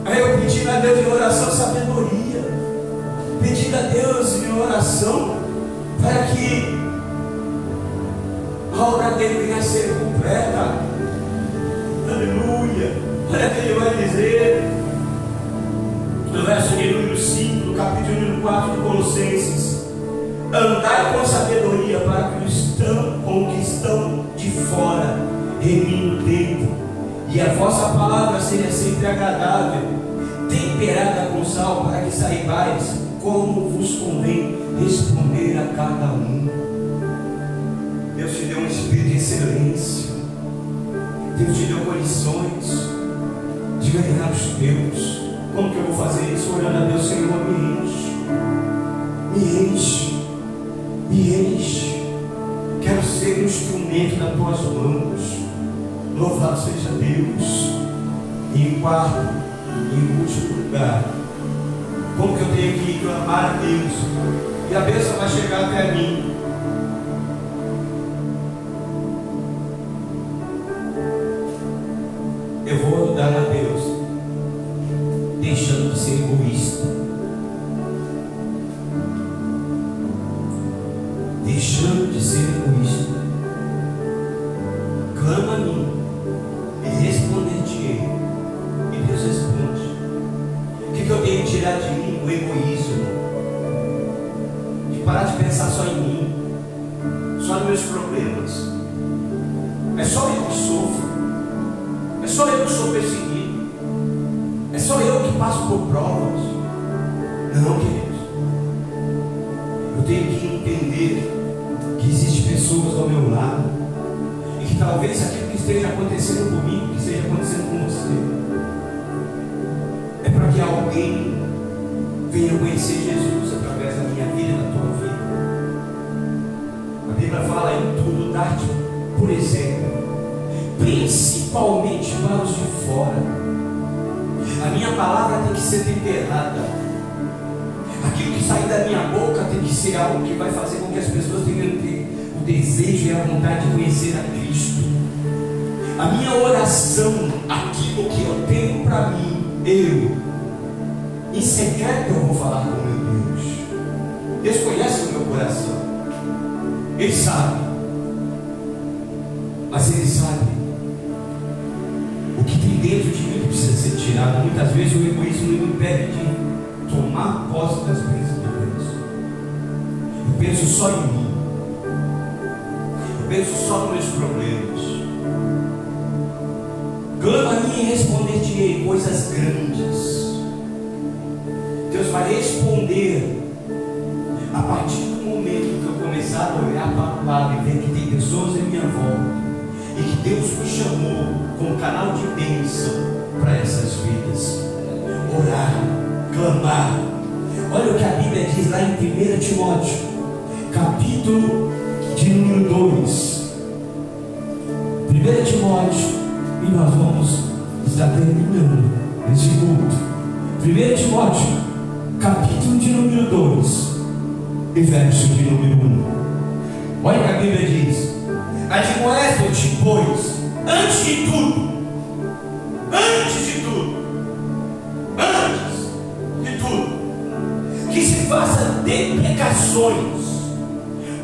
Aí eu pedi a Deus em oração sabedoria, pedi a Deus em oração para que a obra dele venha a ser completa. Aleluia. Olha o que ele vai dizer no verso de número 5, no capítulo número 4 de Colossenses: andai com sabedoria para que os que estão de fora reminem dentro, e a vossa palavra seja sempre agradável, temperada com sal, para que saibais como vos convém responder a cada um. Deus te deu um espírito de excelência. Deus te deu condições de ganhar os teus. Como que eu vou fazer isso? Orando a Deus: Senhor, me enche, me enche, me enche. Quero ser um instrumento nas tuas mãos. Louvado seja Deus. E em quarto e último lugar, como que eu tenho que clamar a Deus e a bênção vai chegar até mim? Eu vou dar a Deus deixando de ser egoísta, deixando de ser egoísta. Clama a mim e responder-te-ei. E Deus responde. O que eu tenho que tirar de mim? O egoísmo, de parar de pensar só em mim, só nos meus problemas. É só eu que sofro, é só eu que sou perseguido, é só eu que passo por provas. Não, queridos. Eu tenho que entender que existem pessoas ao meu lado e que talvez aquilo que esteja acontecendo comigo, que esteja acontecendo com você, é para que alguém venha conhecer Jesus através da minha vida e da tua vida. A Bíblia fala: em tudo dá-te por exemplo, principalmente para os de fora. A minha palavra tem que ser temperada. Aquilo que sair da minha boca tem que ser algo que vai fazer com que as pessoas tenham o desejo e a vontade de conhecer a Cristo. A minha oração, aquilo que eu tenho para mim, em secreto eu vou falar com meu Deus. Deus conhece o meu coração, Ele sabe, mas Ele sabe o que tem dentro de mim que precisa ser tirado. Muitas vezes o egoísmo me impede de tomar posse das bênçãos de Deus. Eu penso só em mim, eu penso só nos meus problemas. Clama a mim e responder-te-ei coisas grandes. Deus vai responder a partir do momento que eu começar a olhar para o lado e ver que tem pessoas em minha volta e que Deus me chamou como canal de bênção para essas vidas. Orar, clamar. Olha o que a Bíblia diz lá em 1 Timóteo, capítulo de número 2. 1 Timóteo, e nós vamos estar terminando esse culto. 1 Timóteo, capítulo de número 2 e verso de número 1. Olha o que a Bíblia diz: admoesta-te, pois, antes de tudo, que se faça deprecações,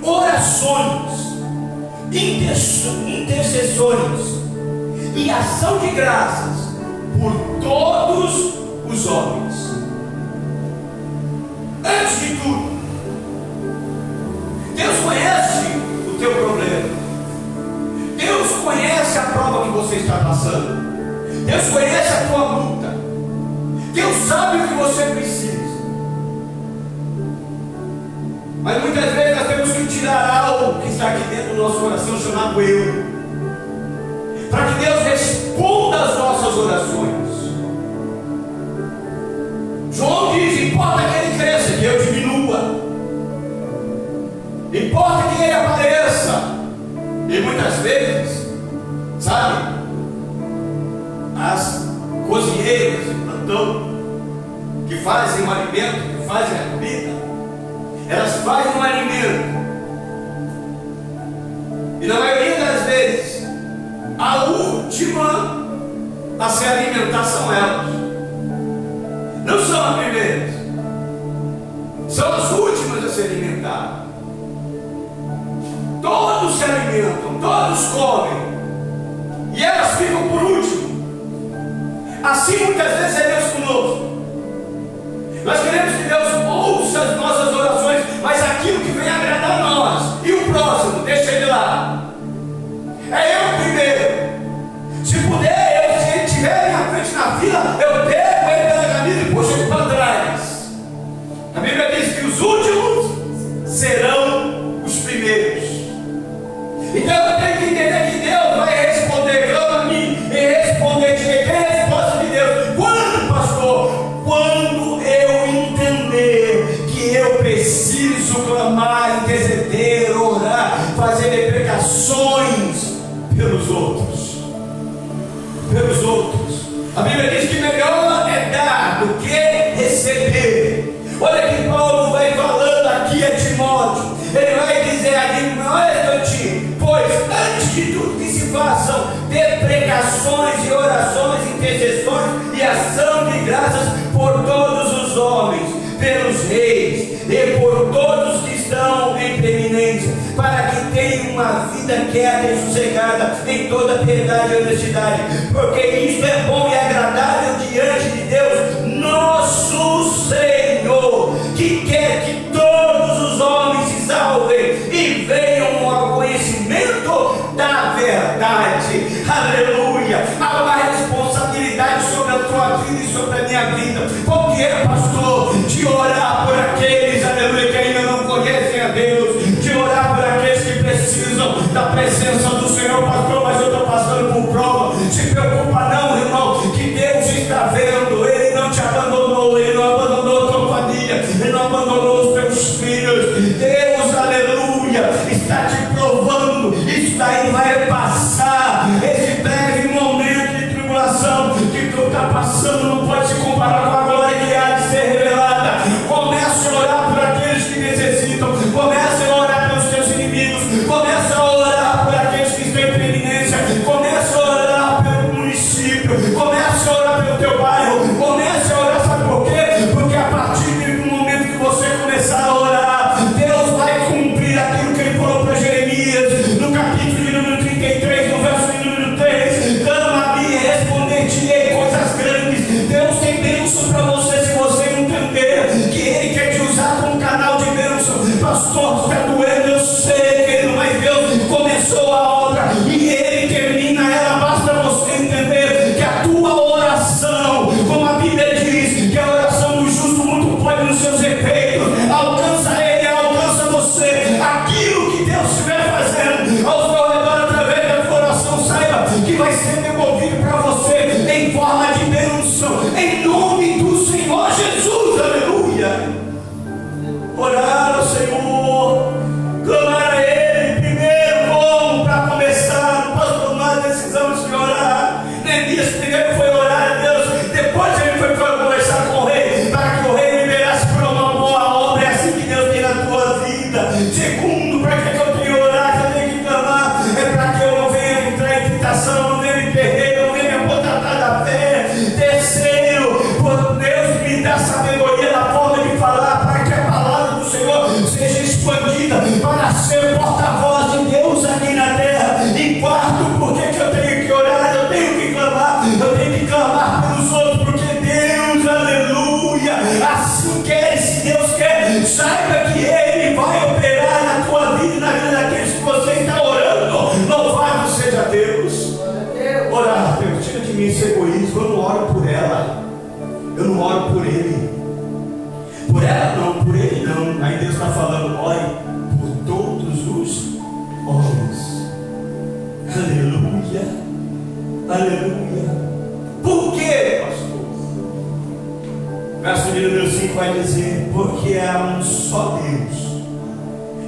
orações, intercessões e ação de graças por todos os homens. Antes de tudo, Deus conhece o teu problema, Deus conhece a prova que você está passando, Deus conhece a tua luta, Deus sabe o que você precisa. Mas muitas vezes nós temos que tirar algo que está aqui dentro do nosso coração, chamado eu, para que Deus responda às nossas orações. ele apareça. E muitas vezes, sabe, as cozinheiras de plantão que fazem o alimento, que fazem a comida, elas fazem um alimento, e na maioria das vezes a última a se alimentar são elas, não são as primeiras, são as últimas a se alimentar. Todos se alimentam, todos comem, e elas ficam por último. Assim muitas vezes é Deus conosco. Nós queremos que Deus ouça as nossas orações, mas aquilo que vem agradar a nós e o próximo, deixa ele lá. É eu primeiro. Se puder, se ele estiver minha frente na fila, eu pego ele pela camisa e puxo ele para trás. A Bíblia diz que os últimos serão os primeiros. Então eu tenho que entender que Deus vai responder, clama a mim e responder de quem? É a resposta de Deus. Quando, pastor? Quando eu entender que eu preciso clamar, interceder, orar, fazer deprecações pelos outros. Pelos outros. A Bíblia diz que melhor é dar do que receber. Olha que Paulo vai falando aqui a Timóteo. Ele vai dizer aqui, olha Timóteo, pois antes de tudo que se façam deprecações e orações, intercessões e ação de graças por todos os homens, pelos reis e por todos que estão em preeminência, para que tenham uma vida quieta e sossegada em toda piedade e honestidade, porque isto é bom e agradável diante de Deus, nosso Senhor, que quer que todos os homens se salvem e venham ao conhecimento da verdade. Aleluia! Há uma responsabilidade sobre a tua vida e sobre a minha vida. Por que, pastor? De orar por aqueles, aleluia, que ainda não conhecem a Deus, de orar por aqueles que precisam da presença do Senhor. Pastor, mas eu estou passando por prova. Se preocupa não, irmão, que Deus está vendo. Ele não te abandonou, Ele não abandonou a tua família, Ele não abandonou os teus filhos. Deus, aleluia, está te provando. Isso daí vai passar. Esse breve momento de tribulação que tu está passando não pode se comparar com a glória que há de ser revelada. Comece a orar por aqueles que necessitam. Comece a orar pelos teus inimigos. Comece a orar por aqueles que estão em preeminência. Comece a orar pelo município. Comece a orar pelo teu bairro. Comece a orar, sabe por quê? Porque a partir do momento que você começar a orar, Deus vai cumprir aquilo que Ele falou para Jeremias no capítulo de número 33, no verso de número 3. Clama a mim e responder-te-ei coisas grandes. Deus tem bênção para você se você entender que Ele quer te usar como canal de bênção. Pastor, está doendo, eu sei, querido, mas Deus começou a obra e Ele termina ela. Basta você entender que a tua oração, como a Bíblia diz, que a oração do justo muito pode nos seus efeitos, alcança Ele, alcança você. Aquilo que Deus estiver fazendo ao seu redor através da tua oração, saiba que vai ser devolvido para você em forma de bênção, em nome do Senhor Jesus. Aleluia! Orar ao Senhor, clamar a Ele primeiro, como para começar. Não posso tomar a decisão de orar. Neemias primeiro foi orar a Deus, depois ele foi conversar com o rei, para que o rei liberasse por uma boa obra. É assim que Deus tem na tua vida. Segundo, para que eu tenho que orar, que eu tenho que clamar, é para que eu não venha entrar em tentação, não venha me perder, não venha me apostatar da fé. Terceiro, por Deus me dá sabedoria na forma de falar, para que a palavra do Senhor seja expandida, para ser porta-voz de Deus aqui na terra. E quarto, por que eu tenho que orar? Eu tenho que clamar pelos outros, porque Deus, aleluia, assim quer. Se Deus quer, saiba que Ele vai operar na tua vida e na vida daqueles que você está orando. Louvado seja Deus. Orar, Deus, tira de mim esse egoísmo. Eu não oro por ela, eu não oro por ele. Por ela não, por ele não. Aí Deus está falando, ore por todos os homens. Aleluia, aleluia. Por quê, pastor? Verso de número 5 vai dizer, porque há um só Deus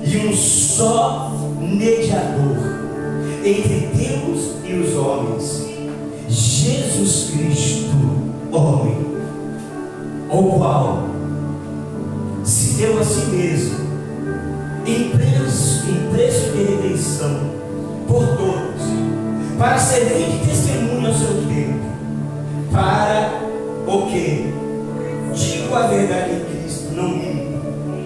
e um só mediador entre Deus e os homens, Jesus Cristo, homem, o qual se deu a si mesmo em preço de redenção por todos, para servir de testemunho ao seu tempo, para o que? Digo a verdade em Cristo, não minto.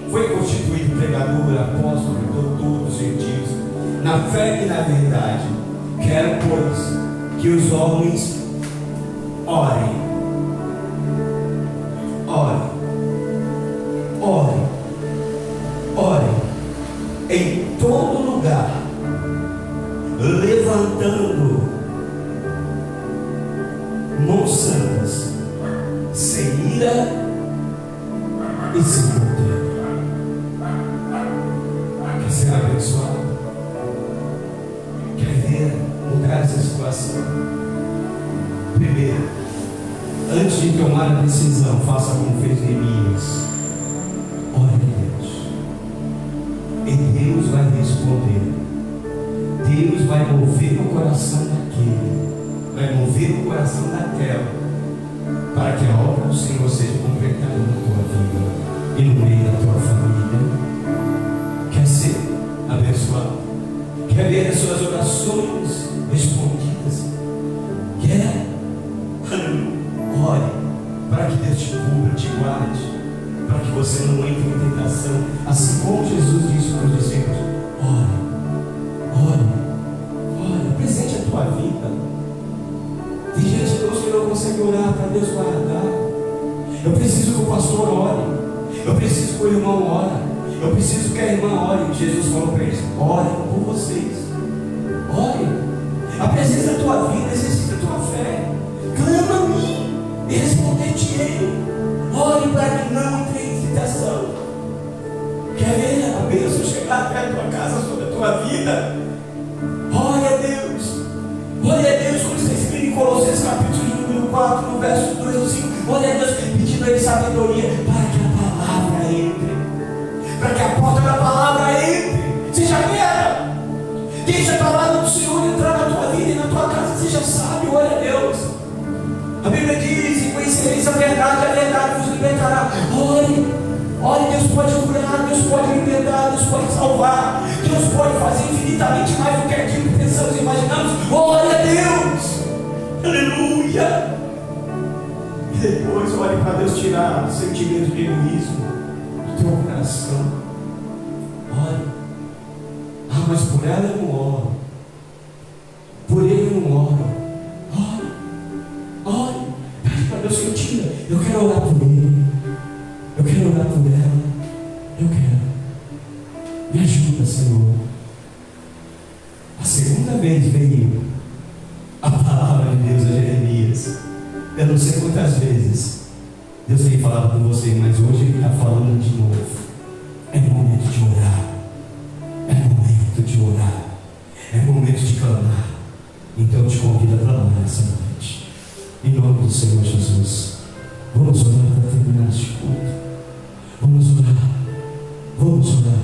Foi constituído pregador, apóstolo, doutor dos gentios, na fé e na verdade. Quero, pois, que os homens orem, em todo lugar, levantando mãos santas, sem ira e sem contenda. Quer ser abençoado? Quer ver mudar essa situação? Primeiro, antes de tomar a decisão, faça como fez Neemias. Ore a Deus, e Deus vai responder. Deus vai mover o coração daquele, vai mover o coração daquela, para que a obra do Senhor seja completada na tua vida e no meio da tua família. Quer ser abençoado? Quer ver as suas orações respondidas? Quer? Ore para que Deus te cubra, te guarde, para que você não entre em tentação, assim como Jesus disse para os discípulos. Ore, presente a tua vida. Tem gente que não consegue orar para Deus guardar. Eu preciso que o pastor ore, eu preciso que o irmão ore, eu preciso que a irmã ore. Jesus falou para eles: ore por vocês, ore, apresenta a tua vida, exercita a tua fé, clama a mim e responder-te-ei. Ore para que não entre em tentação. Quer ver a bênção chegar até a tua casa, sobre a tua vida? Ore a Deus, como está escrito em Colossenses capítulo número 4, no verso 2 ou 5. Ore a Deus pedindo a Ele sabedoria para que a palavra entre, para que a porta da palavra entre. Seja aberta, deixa a palavra do Senhor entrar na tua vida e na tua casa. Seja sábio, ore a Deus. A Bíblia diz: e conhecereis a verdade vos libertará. Ore, Deus pode curar, Deus pode libertar, Deus pode salvar, Deus pode fazer infinitamente mais do que aquilo que pensamos e imaginamos. Ore a Deus, aleluia. E depois ore para Deus tirar o sentimento de egoísmo do teu coração. Ore. Mas por ela eu não oro, por ele eu não oro. Ore, pede para Deus que eu tire. Eu quero orar por ele, eu quero orar por ela, eu quero. Me ajuda, Senhor. A segunda vez veio a palavra de Deus a Jeremias. Eu não sei quantas vezes Deus tem falado com você, mas hoje Ele está falando de novo. É momento de orar, é momento de orar, é momento de clamar. Então eu te convido a clamar nessa noite, em nome do Senhor Jesus. Vamos orar para terminar este culto. Vamos orar,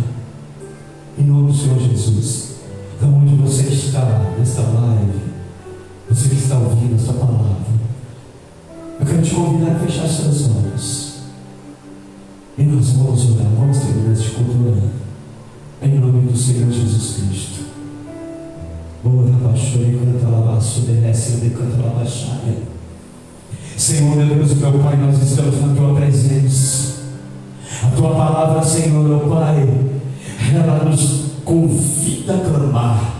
em nome do Senhor Jesus. Da onde você está nesta live, você que está ouvindo esta palavra, eu quero te convidar a fechar seus olhos e nós vamos orar. Vamos terminar este culto orando, em nome do Senhor Jesus Cristo. Senhor, meu Deus, meu Pai, nós estamos na Tua presença. A Tua palavra, Senhor, meu Pai, ela nos convida a clamar,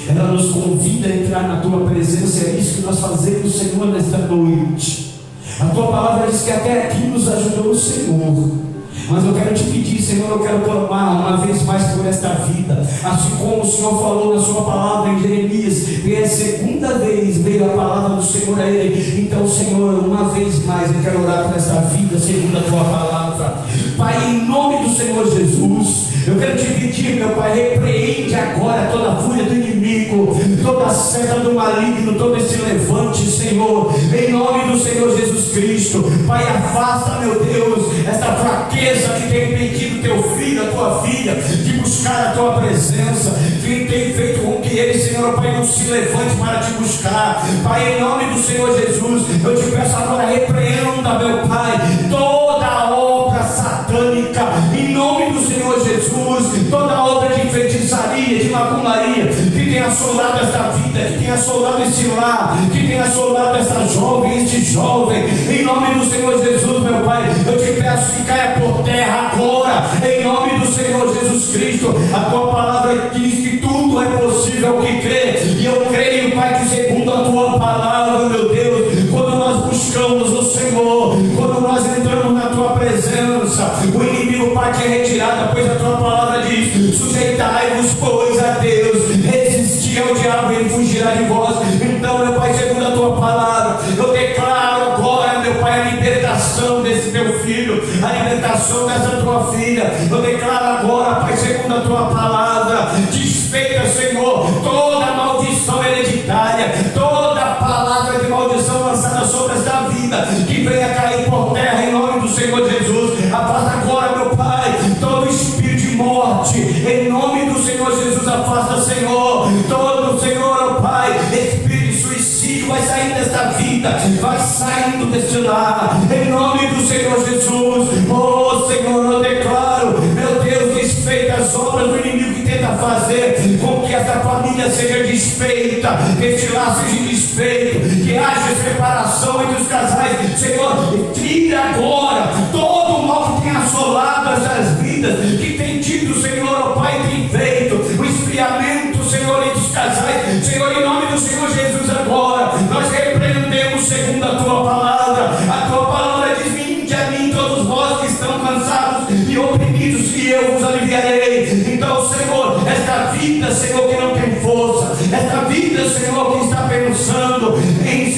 ela nos convida a entrar na Tua presença. É isso que nós fazemos, Senhor, nesta noite. A Tua palavra diz que até aqui nos ajudou o Senhor. Mas eu quero te pedir, Senhor, eu quero clamar uma vez mais por esta vida. Assim como o Senhor falou na sua palavra em Jeremias, veio a segunda vez, veio a palavra do Senhor a ele. Então, Senhor, uma vez mais eu quero orar por esta vida segundo a tua palavra. Pai, em nome do Senhor Jesus, eu quero te pedir, meu Pai, repreende agora toda a fúria do inimigo, toda a seta do maligno, todo esse levante, Senhor, em nome do Senhor Jesus Cristo. Pai, afasta, meu Deus, esta esta fraqueza que tem impedido teu filho, a tua filha, de buscar a tua presença, que tem feito com que ele, Senhor, Pai, não se levante para te buscar. Pai, em nome do Senhor Jesus, eu te peço agora, repreenda, meu Pai, toda obra satânica, em nome do Senhor Jesus, toda obra de feitiçaria, de macumbaria, que tem assolado esta vida, que tem assolado este lar, que tem assolado esta jovem, este jovem, em nome do Senhor Jesus, meu Pai, eu te peço que caia por terra agora, em nome do Senhor Jesus Cristo. A tua palavra diz que tudo é possível que crê, e eu creio, Pai, que segundo a tua palavra, meu Deus, quando nós buscamos o Senhor, quando nós entramos na tua presença, o inimigo, Pai, é retirado, pois a tua palavra diz: sujeitai-vos, pois, a Deus, resistir ao diabo e ele fugirá de vós. Então, meu Pai, segundo a tua palavra, eu declaro agora, meu Pai, a libertação desse teu filho, a libertação dessa tua filha. Eu declaro agora, Pai, segundo a tua palavra, desfeita, Senhor, toda maldição hereditária, toda palavra de maldição lançada sobre esta vida, que venha cair por terra em nome do Senhor Jesus. Afasta agora, meu Pai, todo espírito de morte, em nome do Senhor Jesus. Afasta, Senhor, todo, Senhor, oh Pai, espírito de suicídio vai sair desta vida, vai saindo deste lar, em nome do Senhor Jesus. Oh Senhor, eu declaro, meu Deus, desfeita as obras do inimigo que tenta fazer com que esta família seja desfeita, que este lar seja desfeito, que haja separação entre os casais. Senhor, tira agora todo o mal que tem assolado essas vidas, que tem tido, Senhor, oh Pai, tem feito o esfriamento, Senhor, entre os casais. Senhor, em nome do Senhor Jesus, agora nós repreendemos segundo a tua palavra. A tua palavra diz: vinde a mim todos vós que estão cansados e oprimidos, e eu vos aliviarei. Então, Senhor, esta vida, Senhor, que não tem força, esta vida, Senhor, que está pensando em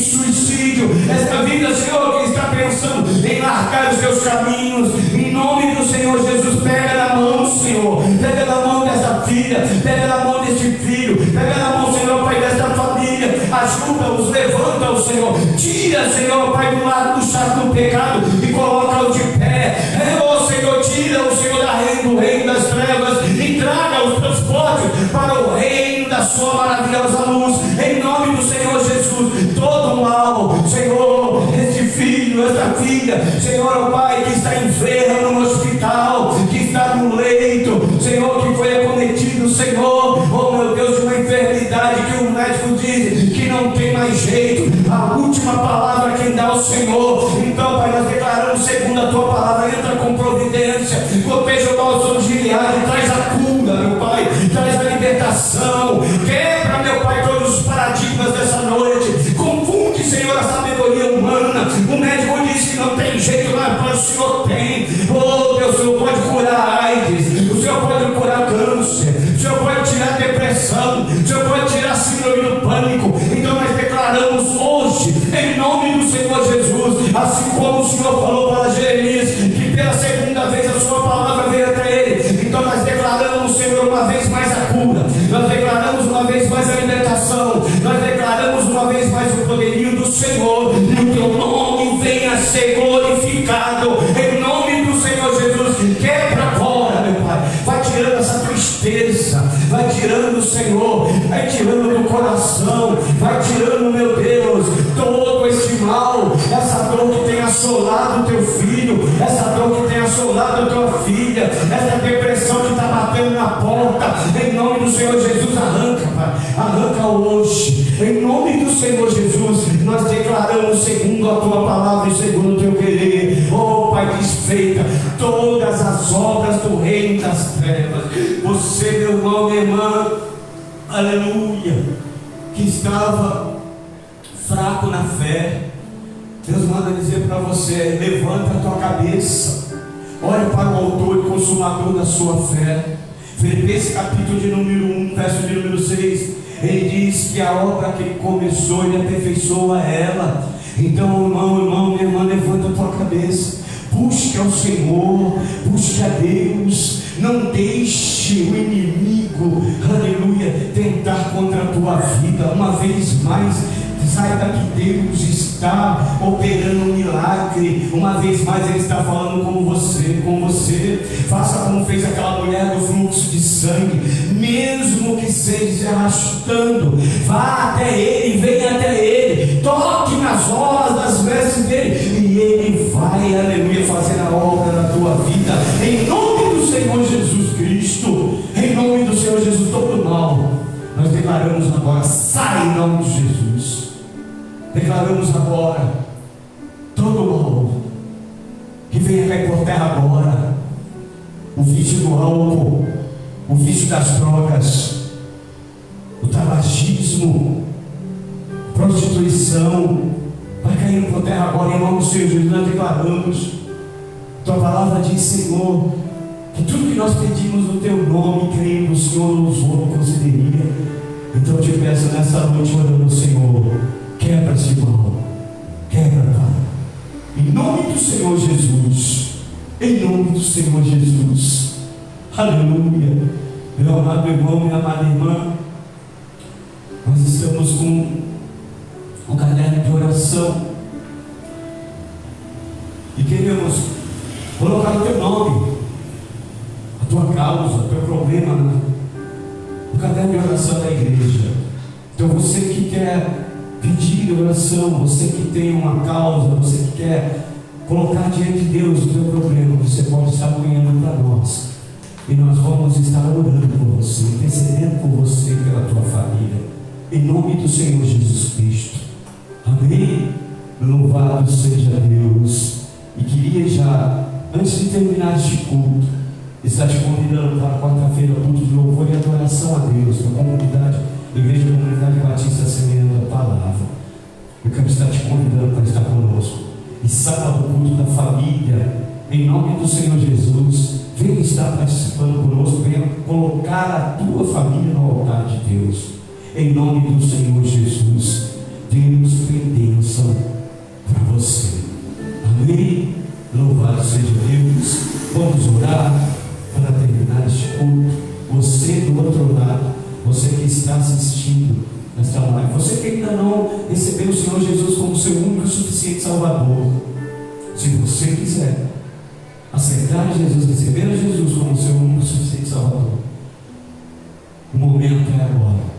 suicídio, esta vida, Senhor, que está pensando em largar os teus caminhos, em nome do Senhor Jesus, pega na mão, Senhor, pega na mão dessa filha, pega na mão deste filho, pega na mão, Senhor, Pai, desta família, ajuda-os, levanta-os, Senhor, tira, Senhor, Pai, do lado do chato do pecado e coloca-os de pé. Oh Senhor, tira o Senhor do reino das trevas e traga os transportes para o reino da sua maravilhosa luz, em nome do Senhor Jesus. Todo mal, Senhor, este filho, esta filha, Senhor, oh Pai, que está enfermo no hospital, que está no leito, Senhor, que foi acometido, Senhor, oh meu Deus, de uma enfermidade que o médico diz que não tem mais jeito, a última palavra quem dá o Senhor. Então, Pai, nós declaramos segundo a tua palavra, entra com providência, proteja o nosso auxiliar, traz a cura, meu Pai, traz a libertação, quebra, meu Pai, todos os paradigmas dessa noite, confunde, Senhor, a sabedoria humana. O médico diz que não tem jeito, mas o Senhor tem. Oh Deus, o Senhor pode curar AIDS, o Senhor pode curar câncer, o Senhor pode tirar depressão, o Senhor pode tirar síndrome do pânico. Então nós declaramos hoje, em nome do Senhor Jesus, assim como o Senhor falou para Jeremias, que pela segunda vez a sua palavra veio até ele. Então nós declaramos, Senhor, uma vez mais a cura, nós declaramos uma vez mais a libertação, nós declaramos uma vez mais o poderio do Senhor, e o teu nome venha a ser glorificado, em nome do Senhor Jesus. Quebra agora, meu Pai, vai tirando essa tristeza, vai tirando, Senhor, vai tirando do coração, vai tirando, meu Deus, todo este mal, essa dor que tem assolado o teu filho, essa dor que tem assolado a tua filha, essa depressão que está batendo na porta, em nome do Senhor Jesus, arranca, Pai, arranca hoje, em nome do Senhor Jesus. Nós declaramos segundo a tua palavra e segundo o teu querer, oh Pai, desfeita todas as obras do reino das trevas. Você, meu irmão, minha irmã, aleluia, que estava fraco na fé, Deus manda dizer para você: levanta a tua cabeça, olha para o autor e consumador da sua fé. Filipenses capítulo de número 1, verso de número 6, ele diz que a obra que ele começou, ele aperfeiçoa ela. Então, irmão, minha irmã, levanta a tua cabeça, busque ao Senhor, busque a Deus, não deixe o inimigo, aleluia, tentar contra a tua vida. Uma vez mais, saiba que Deus está operando um milagre. Uma vez mais Ele está falando com você. Faça como fez aquela mulher do fluxo de sangue, mesmo que seja se arrastando, vá até Ele, venha até Ele, toque nas orlas das vestes dele, e Ele vai, aleluia, fazer a obra na tua vida, em nome do Senhor Jesus Cristo. Em nome do Senhor Jesus. Todo mal nós declaramos agora, sai em nome de Jesus. Declaramos agora todo mal que venha cair por terra agora. O vício do álcool, o vício das drogas, o tabagismo, prostituição, vai caindo por terra agora em nome do Senhor Jesus. Nós declaramos. Tua palavra diz, Senhor, que tudo que nós pedimos no Teu nome, crendo, o Senhor nos ouve e consideraria. Então eu te peço nessa noite, orando, Senhor, quebra esse mal, quebra, Pai, em nome do Senhor Jesus, em nome do Senhor Jesus, aleluia. Meu amado irmão, minha amada irmã, nós estamos com um caderno de oração e queremos colocar o Teu nome, a Tua causa, o Teu problema no caderno de oração da igreja. Então você que quer pedir oração, você que tem uma causa, você que quer colocar diante de Deus o teu problema, você pode estar apanhando para nós, e nós vamos estar orando por você, intercedendo por você, pela tua família, em nome do Senhor Jesus Cristo. Amém? Louvado seja Deus. E queria já, antes de terminar este culto, estar te convidando para quarta-feira, culto de louvor e adoração a Deus, na comunidade, Igreja Comunidade Batista Semeando a Palavra. Eu quero estar te convidando para estar conosco. E sábado, culto da família, em nome do Senhor Jesus, venha estar participando conosco, venha colocar a tua família no altar de Deus, em nome do Senhor Jesus. Deus tem bênção para você. Amém? Louvado seja Deus. Vamos orar para terminar este culto. Você do outro lado, você que está assistindo nesta live, você que ainda não recebeu o Senhor Jesus como seu único e suficiente Salvador, se você quiser aceitar Jesus, receber a Jesus como seu único e suficiente Salvador, o momento é agora.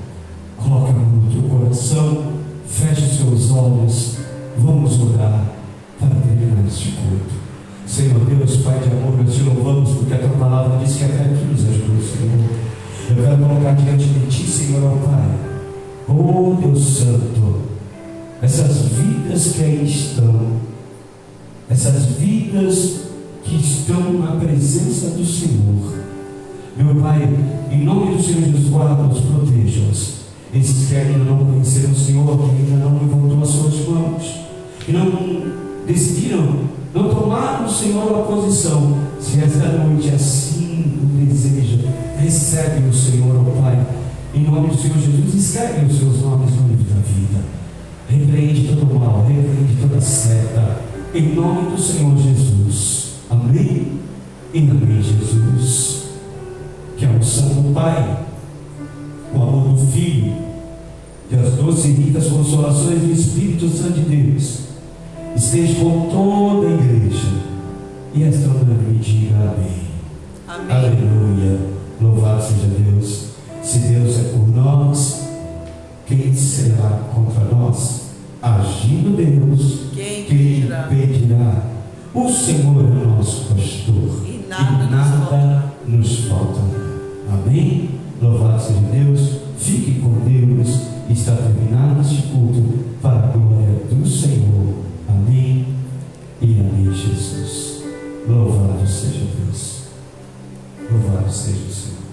Coloque a mão no teu coração, feche os seus olhos, vamos orar para terminar este culto. Senhor Deus, Pai de amor, nós te louvamos porque a tua palavra diz que até aqui nos ajuda, Senhor. Eu quero colocar diante de ti, Senhor, ó Pai, oh Deus Santo, essas vidas que aí estão, essas vidas que estão na presença do Senhor. Meu Pai, em nome do Senhor Jesus, guarda-os, proteja-os. Esses que ainda não conheceram o Senhor, que ainda não levantou as suas mãos, que não decidiram, não tomaram o Senhor a posição. Se esta noite assim o deseja, recebe o Senhor, ó Pai, em nome do Senhor Jesus, escreve os seus nomes no livro da vida. Repreende todo mal, repreende toda seta, em nome do Senhor Jesus. Amém? E amém, Jesus. Que a unção do Pai, o amor do Filho e as doces e ricas consolações do Espírito Santo de Deus esteja com toda a igreja. E esta unânime diga amém. Amém. Aleluia. Louvado seja Deus. Se Deus é por nós, quem será contra nós? Agindo Deus, quem impedirá? O Senhor é o nosso pastor E nada nos falta. Amém? Louvado seja Deus. Fique com Deus. Está terminado este culto para a glória do Senhor. Amém e amém, Jesus. Louvado seja Deus. Louvado seja o Senhor.